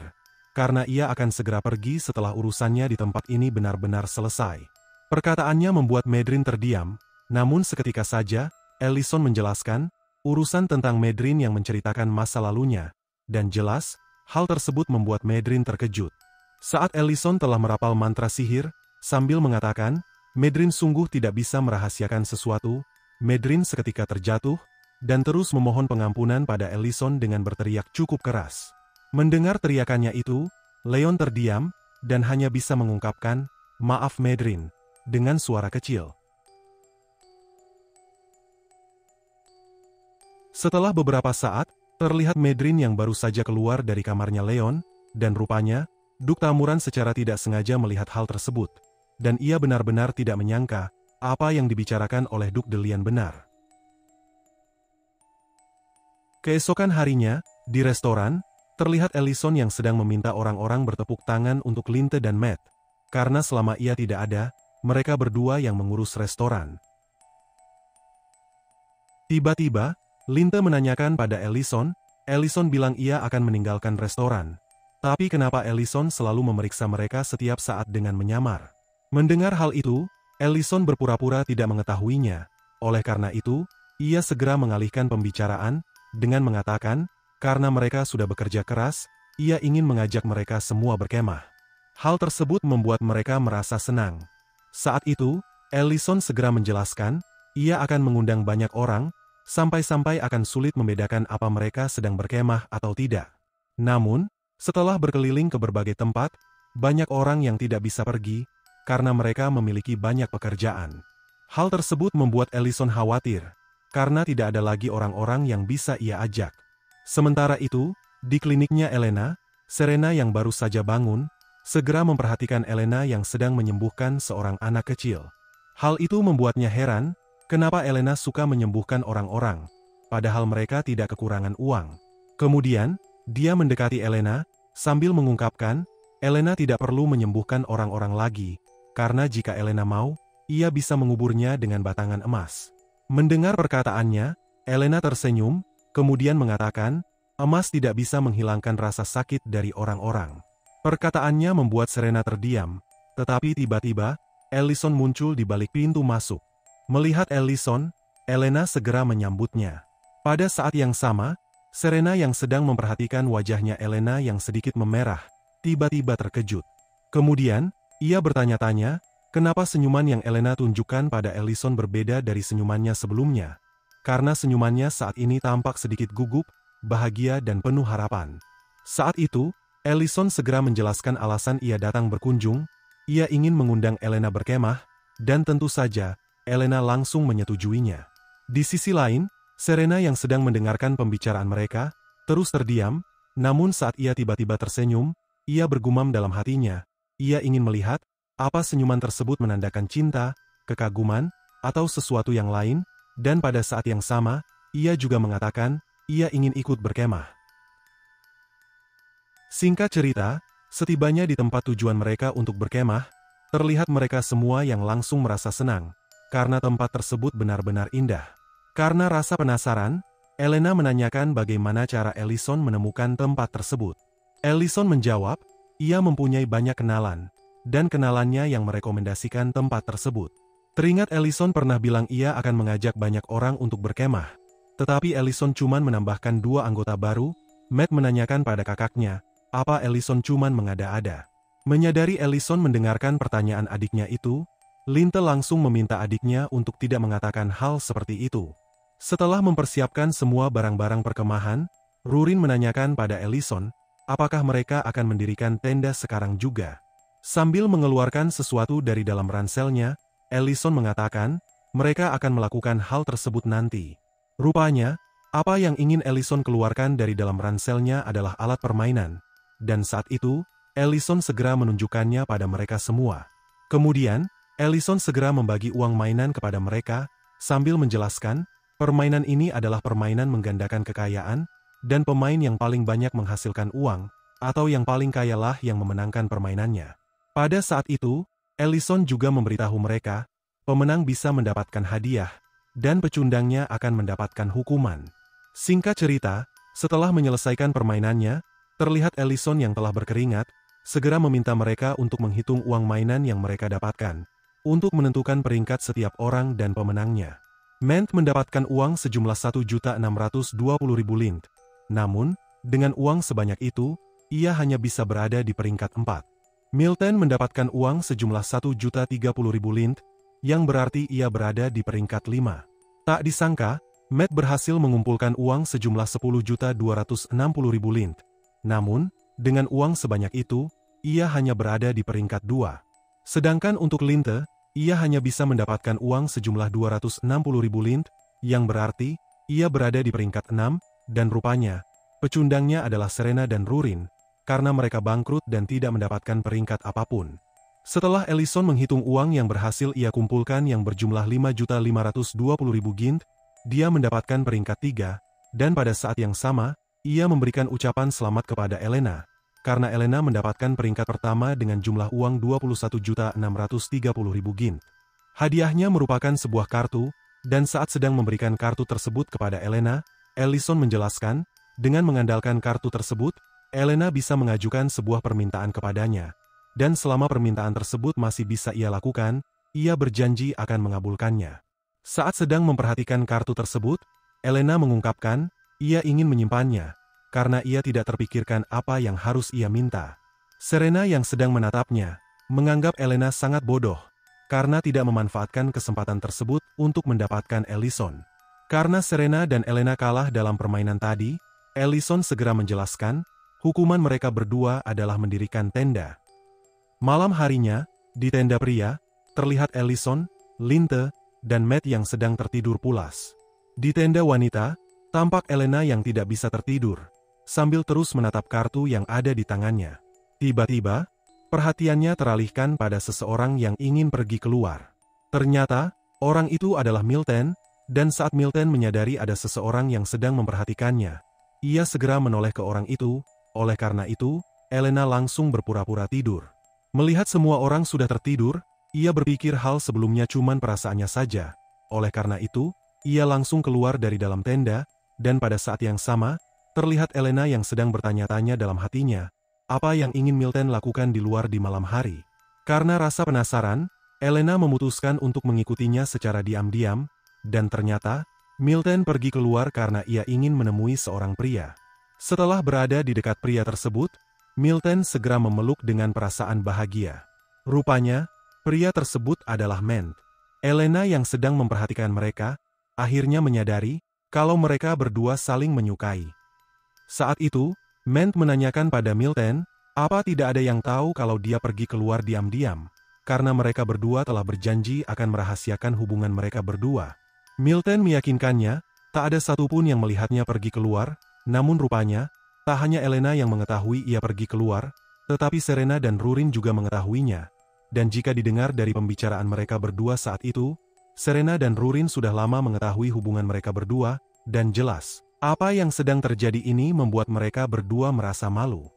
karena ia akan segera pergi setelah urusannya di tempat ini benar-benar selesai. Perkataannya membuat Medrin terdiam, namun seketika saja, Ellison menjelaskan, urusan tentang Medrin yang menceritakan masa lalunya, dan jelas, hal tersebut membuat Medrin terkejut. Saat Ellison telah merapal mantra sihir, sambil mengatakan, Medrin sungguh tidak bisa merahasiakan sesuatu, Medrin seketika terjatuh, dan terus memohon pengampunan pada Ellison dengan berteriak cukup keras. Mendengar teriakannya itu, Leon terdiam, dan hanya bisa mengungkapkan, "Maaf Medrin," dengan suara kecil. Setelah beberapa saat, terlihat Medrin yang baru saja keluar dari kamarnya Leon, dan rupanya, Duk Tamuran secara tidak sengaja melihat hal tersebut, dan ia benar-benar tidak menyangka apa yang dibicarakan oleh Duk Delian benar. Keesokan harinya, di restoran, terlihat Ellison yang sedang meminta orang-orang bertepuk tangan untuk Linte dan Matt, karena selama ia tidak ada, mereka berdua yang mengurus restoran. Tiba-tiba, Linte menanyakan pada Ellison. Ellison bilang ia akan meninggalkan restoran. Tapi kenapa Ellison selalu memeriksa mereka setiap saat dengan menyamar? Mendengar hal itu, Ellison berpura-pura tidak mengetahuinya. Oleh karena itu, ia segera mengalihkan pembicaraan dengan mengatakan, karena mereka sudah bekerja keras, ia ingin mengajak mereka semua berkemah. Hal tersebut membuat mereka merasa senang. Saat itu, Ellison segera menjelaskan, ia akan mengundang banyak orang, sampai-sampai akan sulit membedakan apa mereka sedang berkemah atau tidak. Namun, setelah berkeliling ke berbagai tempat, banyak orang yang tidak bisa pergi, karena mereka memiliki banyak pekerjaan. Hal tersebut membuat Ellison khawatir, karena tidak ada lagi orang-orang yang bisa ia ajak. Sementara itu, di kliniknya Elena, Serena yang baru saja bangun, segera memperhatikan Elena yang sedang menyembuhkan seorang anak kecil. Hal itu membuatnya heran, kenapa Elena suka menyembuhkan orang-orang, padahal mereka tidak kekurangan uang. Kemudian, dia mendekati Elena, sambil mengungkapkan, Elena tidak perlu menyembuhkan orang-orang lagi, karena jika Elena mau, ia bisa menguburnya dengan batangan emas. Mendengar perkataannya, Elena tersenyum, kemudian mengatakan, emas tidak bisa menghilangkan rasa sakit dari orang-orang. Perkataannya membuat Serena terdiam, tetapi tiba-tiba, Ellison muncul di balik pintu masuk. Melihat Ellison, Elena segera menyambutnya. Pada saat yang sama, Serena yang sedang memperhatikan wajahnya Elena yang sedikit memerah, tiba-tiba terkejut. Kemudian, ia bertanya-tanya, kenapa senyuman yang Elena tunjukkan pada Ellison berbeda dari senyumannya sebelumnya. Karena senyumannya saat ini tampak sedikit gugup, bahagia dan penuh harapan. Saat itu, Ellison segera menjelaskan alasan ia datang berkunjung, ia ingin mengundang Elena berkemah, dan tentu saja, Elena langsung menyetujuinya. Di sisi lain, Serena yang sedang mendengarkan pembicaraan mereka, terus terdiam, namun saat ia tiba-tiba tersenyum, ia bergumam dalam hatinya, ia ingin melihat, apa senyuman tersebut menandakan cinta, kekaguman, atau sesuatu yang lain, dan pada saat yang sama, ia juga mengatakan, ia ingin ikut berkemah. Singkat cerita, setibanya di tempat tujuan mereka untuk berkemah, terlihat mereka semua yang langsung merasa senang, karena tempat tersebut benar-benar indah. Karena rasa penasaran, Elena menanyakan bagaimana cara Ellison menemukan tempat tersebut. Ellison menjawab, ia mempunyai banyak kenalan, dan kenalannya yang merekomendasikan tempat tersebut. Teringat Ellison pernah bilang ia akan mengajak banyak orang untuk berkemah. Tetapi Ellison cuman menambahkan 2 anggota baru. Matt menanyakan pada kakaknya, apa Ellison cuman mengada-ada. Menyadari Ellison mendengarkan pertanyaan adiknya itu, Linte langsung meminta adiknya untuk tidak mengatakan hal seperti itu. Setelah mempersiapkan semua barang-barang perkemahan, Rurin menanyakan pada Ellison, apakah mereka akan mendirikan tenda sekarang juga. Sambil mengeluarkan sesuatu dari dalam ranselnya, Ellison mengatakan, mereka akan melakukan hal tersebut nanti. Rupanya, apa yang ingin Ellison keluarkan dari dalam ranselnya adalah alat permainan, dan saat itu, Ellison segera menunjukkannya pada mereka semua. Kemudian, Ellison segera membagi uang mainan kepada mereka, sambil menjelaskan, permainan ini adalah permainan menggandakan kekayaan, dan pemain yang paling banyak menghasilkan uang, atau yang paling kayalah yang memenangkan permainannya. Pada saat itu, Ellison juga memberitahu mereka, pemenang bisa mendapatkan hadiah, dan pecundangnya akan mendapatkan hukuman. Singkat cerita, setelah menyelesaikan permainannya, terlihat Ellison yang telah berkeringat, segera meminta mereka untuk menghitung uang mainan yang mereka dapatkan, untuk menentukan peringkat setiap orang dan pemenangnya. Matt mendapatkan uang sejumlah 1.620.000 lint. Namun, dengan uang sebanyak itu, ia hanya bisa berada di peringkat 4. Milton mendapatkan uang sejumlah 1.030.000 lint, yang berarti ia berada di peringkat 5. Tak disangka, Matt berhasil mengumpulkan uang sejumlah 10.260.000 lint. Namun, dengan uang sebanyak itu, ia hanya berada di peringkat 2. Sedangkan untuk Linte, ia hanya bisa mendapatkan uang sejumlah 260.000 lint, yang berarti, ia berada di peringkat 6, dan rupanya, pecundangnya adalah Serena dan Rurin, karena mereka bangkrut dan tidak mendapatkan peringkat apapun. Setelah Ellison menghitung uang yang berhasil ia kumpulkan yang berjumlah 5.520.000 gint, dia mendapatkan peringkat 3, dan pada saat yang sama, ia memberikan ucapan selamat kepada Elena, karena Elena mendapatkan peringkat pertama dengan jumlah uang 21.630.000 gint. Hadiahnya merupakan sebuah kartu, dan saat sedang memberikan kartu tersebut kepada Elena, Ellison menjelaskan, dengan mengandalkan kartu tersebut, Elena bisa mengajukan sebuah permintaan kepadanya. Dan selama permintaan tersebut masih bisa ia lakukan, ia berjanji akan mengabulkannya. Saat sedang memperhatikan kartu tersebut, Elena mengungkapkan, ia ingin menyimpannya, karena ia tidak terpikirkan apa yang harus ia minta. Serena yang sedang menatapnya, menganggap Elena sangat bodoh, karena tidak memanfaatkan kesempatan tersebut untuk mendapatkan Ellison. Karena Serena dan Elena kalah dalam permainan tadi, Ellison segera menjelaskan, hukuman mereka berdua adalah mendirikan tenda. Malam harinya, di tenda pria, terlihat Ellison, Linte, dan Matt yang sedang tertidur pulas. Di tenda wanita, tampak Elena yang tidak bisa tertidur, sambil terus menatap kartu yang ada di tangannya. Tiba-tiba, perhatiannya teralihkan pada seseorang yang ingin pergi keluar. Ternyata, orang itu adalah Milton, dan saat Milton menyadari ada seseorang yang sedang memperhatikannya, ia segera menoleh ke orang itu, oleh karena itu, Elena langsung berpura-pura tidur. Melihat semua orang sudah tertidur, ia berpikir hal sebelumnya cuman perasaannya saja. Oleh karena itu, ia langsung keluar dari dalam tenda, dan pada saat yang sama, terlihat Elena yang sedang bertanya-tanya dalam hatinya, apa yang ingin Milton lakukan di luar di malam hari. Karena rasa penasaran, Elena memutuskan untuk mengikutinya secara diam-diam, dan ternyata, Milton pergi keluar karena ia ingin menemui seorang pria. Setelah berada di dekat pria tersebut, Milton segera memeluk dengan perasaan bahagia. Rupanya, pria tersebut adalah Matt. Elena yang sedang memperhatikan mereka, akhirnya menyadari kalau mereka berdua saling menyukai. Saat itu, Matt menanyakan pada Milton, apa tidak ada yang tahu kalau dia pergi keluar diam-diam, karena mereka berdua telah berjanji akan merahasiakan hubungan mereka berdua. Milton meyakinkannya, tak ada satupun yang melihatnya pergi keluar, namun rupanya, tak hanya Elena yang mengetahui ia pergi keluar, tetapi Serena dan Rurin juga mengetahuinya. Dan jika didengar dari pembicaraan mereka berdua saat itu, Serena dan Rurin sudah lama mengetahui hubungan mereka berdua, dan jelas, apa yang sedang terjadi ini membuat mereka berdua merasa malu.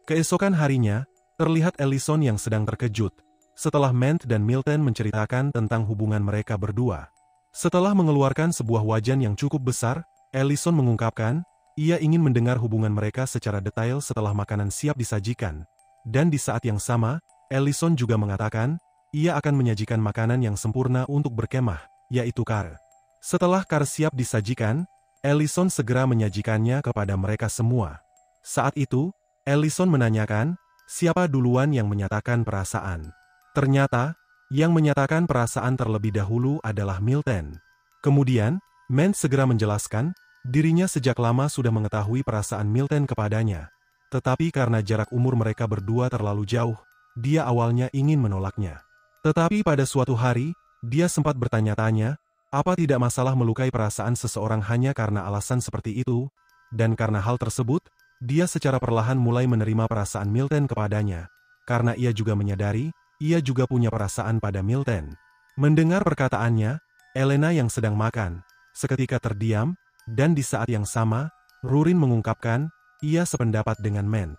Keesokan harinya, terlihat Ellison yang sedang terkejut, setelah Matt dan Milton menceritakan tentang hubungan mereka berdua. Setelah mengeluarkan sebuah wajan yang cukup besar, Ellison mengungkapkan, ia ingin mendengar hubungan mereka secara detail setelah makanan siap disajikan. Dan di saat yang sama, Ellison juga mengatakan, ia akan menyajikan makanan yang sempurna untuk berkemah, yaitu kar. Setelah kar siap disajikan, Ellison segera menyajikannya kepada mereka semua. Saat itu, Ellison menanyakan, siapa duluan yang menyatakan perasaan. Ternyata, yang menyatakan perasaan terlebih dahulu adalah Milton. Kemudian, Matt segera menjelaskan, dirinya sejak lama sudah mengetahui perasaan Milton kepadanya. Tetapi karena jarak umur mereka berdua terlalu jauh, dia awalnya ingin menolaknya. Tetapi pada suatu hari, dia sempat bertanya-tanya, apa tidak masalah melukai perasaan seseorang hanya karena alasan seperti itu, dan karena hal tersebut, dia secara perlahan mulai menerima perasaan Milton kepadanya. Karena ia juga menyadari, ia juga punya perasaan pada Milton. Mendengar perkataannya, Elena yang sedang makan, seketika terdiam, dan di saat yang sama, Rurin mengungkapkan, ia sependapat dengan Matt.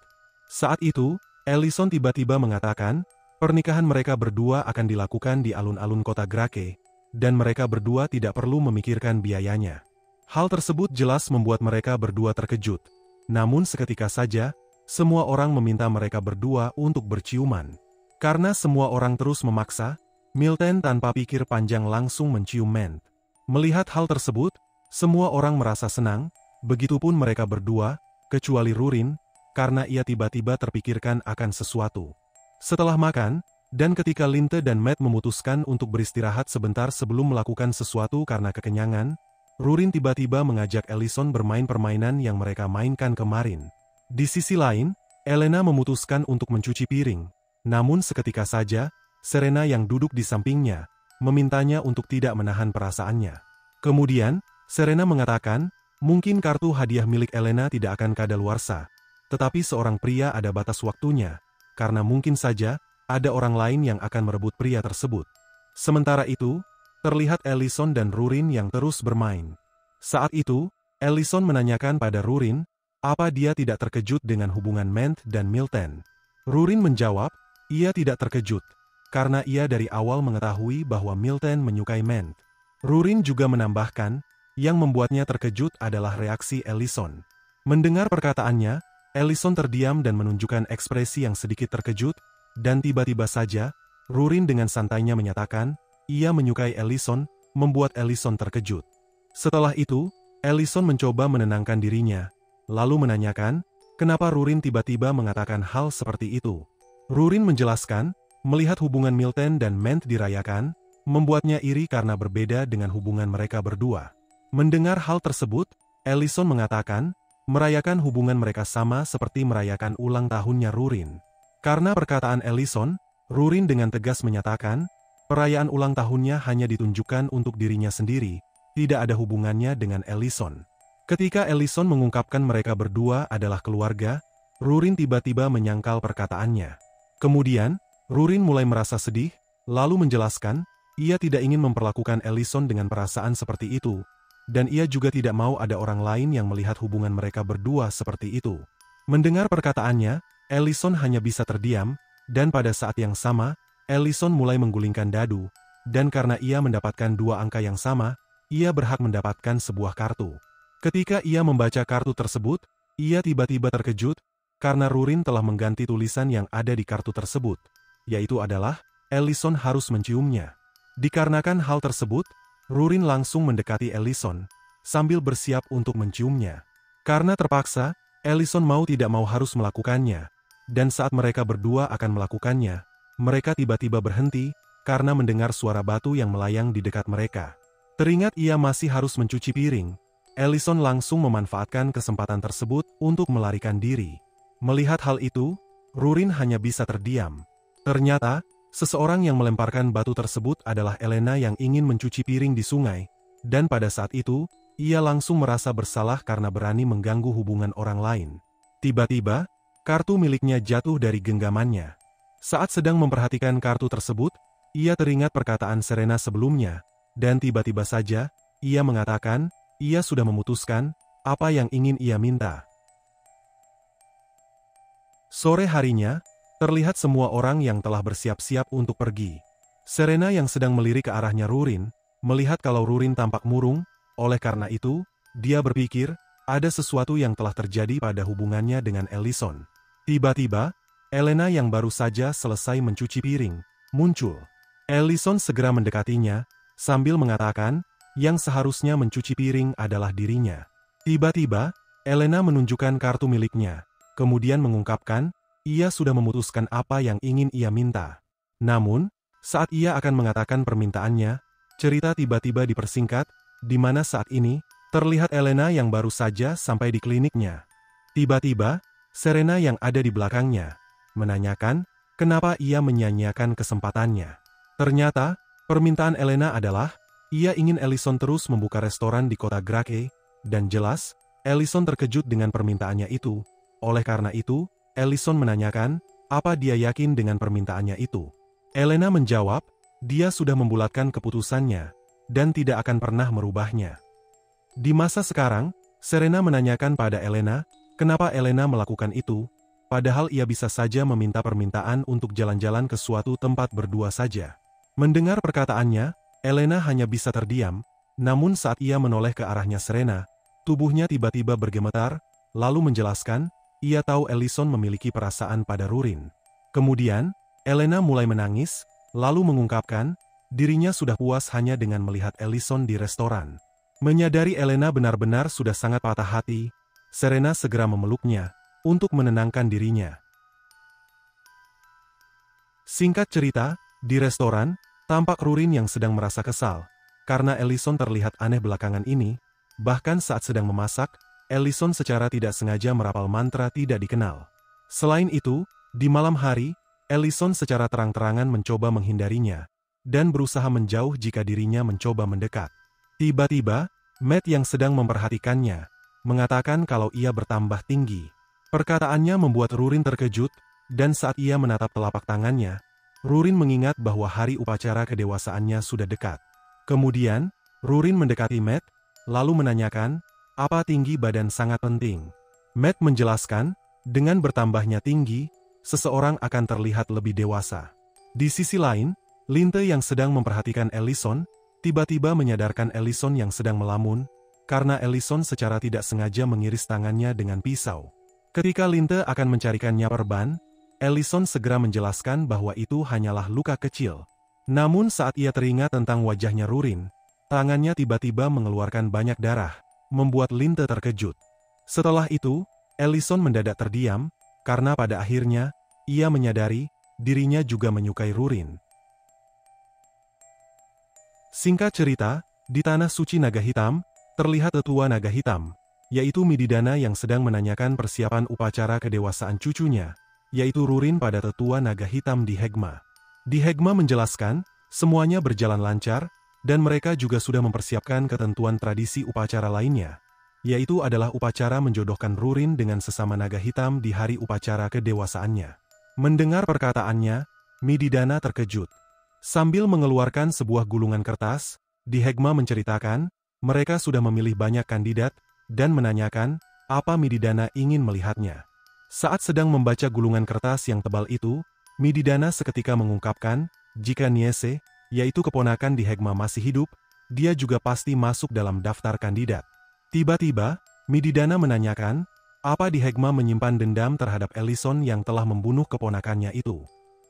Saat itu, Ellison tiba-tiba mengatakan, pernikahan mereka berdua akan dilakukan di alun-alun kota Grake, dan mereka berdua tidak perlu memikirkan biayanya. Hal tersebut jelas membuat mereka berdua terkejut. Namun seketika saja, semua orang meminta mereka berdua untuk berciuman. Karena semua orang terus memaksa, Milton tanpa pikir panjang langsung mencium Matt. Melihat hal tersebut, semua orang merasa senang, begitupun mereka berdua, kecuali Rurin, karena ia tiba-tiba terpikirkan akan sesuatu. Setelah makan, dan ketika Linte dan Matt memutuskan untuk beristirahat sebentar sebelum melakukan sesuatu karena kekenyangan, Rurin tiba-tiba mengajak Ellison bermain permainan yang mereka mainkan kemarin. Di sisi lain, Elena memutuskan untuk mencuci piring. Namun seketika saja, Serena yang duduk di sampingnya, memintanya untuk tidak menahan perasaannya. Kemudian, Serena mengatakan, mungkin kartu hadiah milik Elena tidak akan kadaluarsa. Tetapi seorang pria ada batas waktunya, karena mungkin saja, ada orang lain yang akan merebut pria tersebut. Sementara itu, terlihat Ellison dan Rurin yang terus bermain. Saat itu, Ellison menanyakan pada Rurin, apa dia tidak terkejut dengan hubungan Ment dan Milten. Rurin menjawab, ia tidak terkejut, karena ia dari awal mengetahui bahwa Milten menyukai Ment. Rurin juga menambahkan, yang membuatnya terkejut adalah reaksi Ellison. Mendengar perkataannya, Ellison terdiam dan menunjukkan ekspresi yang sedikit terkejut, dan tiba-tiba saja, Rurin dengan santainya menyatakan, ia menyukai Ellison, membuat Ellison terkejut. Setelah itu, Ellison mencoba menenangkan dirinya, lalu menanyakan, kenapa Rurin tiba-tiba mengatakan hal seperti itu. Rurin menjelaskan, melihat hubungan Milten dan Ment dirayakan, membuatnya iri karena berbeda dengan hubungan mereka berdua. Mendengar hal tersebut, Ellison mengatakan, merayakan hubungan mereka sama seperti merayakan ulang tahunnya Rurin. Karena perkataan Ellison, Rurin dengan tegas menyatakan, perayaan ulang tahunnya hanya ditunjukkan untuk dirinya sendiri, tidak ada hubungannya dengan Ellison. Ketika Ellison mengungkapkan mereka berdua adalah keluarga, Rurin tiba-tiba menyangkal perkataannya. Kemudian, Rurin mulai merasa sedih, lalu menjelaskan, ia tidak ingin memperlakukan Ellison dengan perasaan seperti itu, dan ia juga tidak mau ada orang lain yang melihat hubungan mereka berdua seperti itu. Mendengar perkataannya, Ellison hanya bisa terdiam, dan pada saat yang sama, Ellison mulai menggulingkan dadu, dan karena ia mendapatkan dua angka yang sama, ia berhak mendapatkan sebuah kartu. Ketika ia membaca kartu tersebut, ia tiba-tiba terkejut, karena Rurin telah mengganti tulisan yang ada di kartu tersebut, yaitu adalah, Ellison harus menciumnya. Dikarenakan hal tersebut, Rurin langsung mendekati Ellison, sambil bersiap untuk menciumnya. Karena terpaksa, Ellison mau tidak mau harus melakukannya, dan saat mereka berdua akan melakukannya, mereka tiba-tiba berhenti, karena mendengar suara batu yang melayang di dekat mereka. Teringat ia masih harus mencuci piring, Ellison langsung memanfaatkan kesempatan tersebut untuk melarikan diri. Melihat hal itu, Rurin hanya bisa terdiam. Ternyata, seseorang yang melemparkan batu tersebut adalah Elena yang ingin mencuci piring di sungai, dan pada saat itu, ia langsung merasa bersalah karena berani mengganggu hubungan orang lain. Tiba-tiba, kartu miliknya jatuh dari genggamannya. Saat sedang memperhatikan kartu tersebut, ia teringat perkataan Serena sebelumnya, dan tiba-tiba saja, ia mengatakan, ia sudah memutuskan, apa yang ingin ia minta. Sore harinya, terlihat semua orang yang telah bersiap-siap untuk pergi. Serena yang sedang melirik ke arahnya Rurin, melihat kalau Rurin tampak murung, oleh karena itu, dia berpikir, ada sesuatu yang telah terjadi pada hubungannya dengan Ellison. Tiba-tiba, Elena yang baru saja selesai mencuci piring, muncul. Ellison segera mendekatinya, sambil mengatakan, yang seharusnya mencuci piring adalah dirinya. Tiba-tiba, Elena menunjukkan kartu miliknya, kemudian mengungkapkan, ia sudah memutuskan apa yang ingin ia minta. Namun, saat ia akan mengatakan permintaannya, cerita tiba-tiba dipersingkat, di mana saat ini, terlihat Elena yang baru saja sampai di kliniknya. Tiba-tiba, Serena yang ada di belakangnya, menanyakan, kenapa ia menyia-nyiakan kesempatannya. Ternyata, permintaan Elena adalah, ia ingin Ellison terus membuka restoran di kota Grake, dan jelas, Ellison terkejut dengan permintaannya itu. Oleh karena itu, Ellison menanyakan, apa dia yakin dengan permintaannya itu. Elena menjawab, dia sudah membulatkan keputusannya, dan tidak akan pernah merubahnya. Di masa sekarang, Serena menanyakan pada Elena, kenapa Elena melakukan itu, padahal ia bisa saja meminta permintaan untuk jalan-jalan ke suatu tempat berdua saja. Mendengar perkataannya, Elena hanya bisa terdiam, namun saat ia menoleh ke arahnya Serena, tubuhnya tiba-tiba bergemetar, lalu menjelaskan, ia tahu Ellison memiliki perasaan pada Rurin. Kemudian, Elena mulai menangis, lalu mengungkapkan, dirinya sudah puas hanya dengan melihat Ellison di restoran. Menyadari Elena benar-benar sudah sangat patah hati, Serena segera memeluknya, untuk menenangkan dirinya. Singkat cerita, di restoran, tampak Rurin yang sedang merasa kesal. karena Ellison terlihat aneh belakangan ini, bahkan saat sedang memasak, Ellison secara tidak sengaja merapal mantra tidak dikenal. Selain itu, di malam hari, Ellison secara terang-terangan mencoba menghindarinya, dan berusaha menjauh jika dirinya mencoba mendekat. Tiba-tiba, Matt yang sedang memperhatikannya, mengatakan kalau ia bertambah tinggi. Perkataannya membuat Rurin terkejut, dan saat ia menatap telapak tangannya, Rurin mengingat bahwa hari upacara kedewasaannya sudah dekat. Kemudian, Rurin mendekati Matt, lalu menanyakan, apa tinggi badan sangat penting. Matt menjelaskan, dengan bertambahnya tinggi, seseorang akan terlihat lebih dewasa. Di sisi lain, Linte yang sedang memperhatikan Ellison, tiba-tiba menyadarkan Ellison yang sedang melamun, karena Ellison secara tidak sengaja mengiris tangannya dengan pisau. Ketika Linte akan mencarikannya perban, Ellison segera menjelaskan bahwa itu hanyalah luka kecil. Namun saat ia teringat tentang wajahnya Rurin, tangannya tiba-tiba mengeluarkan banyak darah, membuat Linte terkejut. Setelah itu, Ellison mendadak terdiam, karena pada akhirnya, ia menyadari, dirinya juga menyukai Rurin. Singkat cerita, di Tanah Suci Naga Hitam, terlihat tetua Naga Hitam, yaitu Mididana yang sedang menanyakan persiapan upacara kedewasaan cucunya, yaitu Rurin pada tetua Naga Hitam di Hegma. Di Hegma menjelaskan, semuanya berjalan lancar, dan mereka juga sudah mempersiapkan ketentuan tradisi upacara lainnya, yaitu adalah upacara menjodohkan Rurin dengan sesama naga hitam di hari upacara kedewasaannya. Mendengar perkataannya, Mididana terkejut. Sambil mengeluarkan sebuah gulungan kertas, di Hegma menceritakan, mereka sudah memilih banyak kandidat, dan menanyakan, apa Mididana ingin melihatnya. Saat sedang membaca gulungan kertas yang tebal itu, Mididana seketika mengungkapkan, jika Niese, yaitu keponakan di Hegma masih hidup, dia juga pasti masuk dalam daftar kandidat. Tiba-tiba, Mididana menanyakan, apa di Hegma menyimpan dendam terhadap Ellison yang telah membunuh keponakannya itu.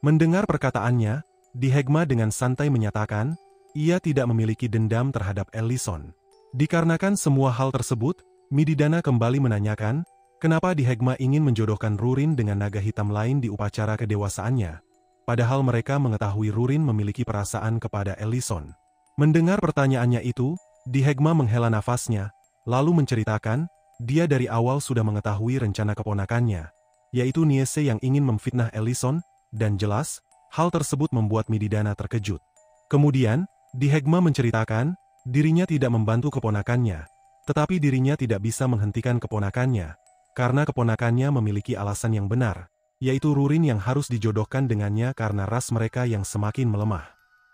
Mendengar perkataannya, di Hegma dengan santai menyatakan, ia tidak memiliki dendam terhadap Ellison. Dikarenakan semua hal tersebut, Mididana kembali menanyakan, kenapa di Hegma ingin menjodohkan Rurin dengan naga hitam lain di upacara kedewasaannya, padahal mereka mengetahui Rurin memiliki perasaan kepada Ellison. Mendengar pertanyaannya itu, di Hegma menghela nafasnya, lalu menceritakan, dia dari awal sudah mengetahui rencana keponakannya, yaitu Niese yang ingin memfitnah Ellison, dan jelas, hal tersebut membuat Mididana terkejut. Kemudian, di Hegma menceritakan, dirinya tidak membantu keponakannya, tetapi dirinya tidak bisa menghentikan keponakannya, karena keponakannya memiliki alasan yang benar, yaitu Rurin yang harus dijodohkan dengannya karena ras mereka yang semakin melemah.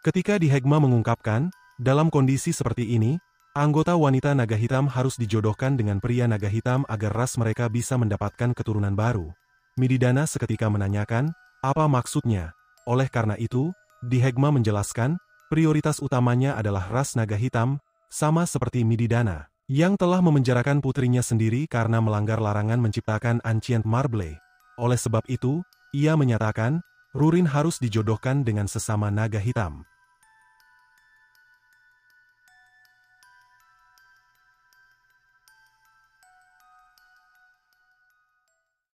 Ketika di Hegma mengungkapkan, dalam kondisi seperti ini, anggota wanita naga hitam harus dijodohkan dengan pria naga hitam agar ras mereka bisa mendapatkan keturunan baru. Mididana seketika menanyakan, apa maksudnya? Oleh karena itu, di Hegma menjelaskan, prioritas utamanya adalah ras naga hitam, sama seperti Mididana, yang telah memenjarakan putrinya sendiri karena melanggar larangan menciptakan Ancient Marble. Oleh sebab itu, ia menyatakan, Rurin harus dijodohkan dengan sesama naga hitam.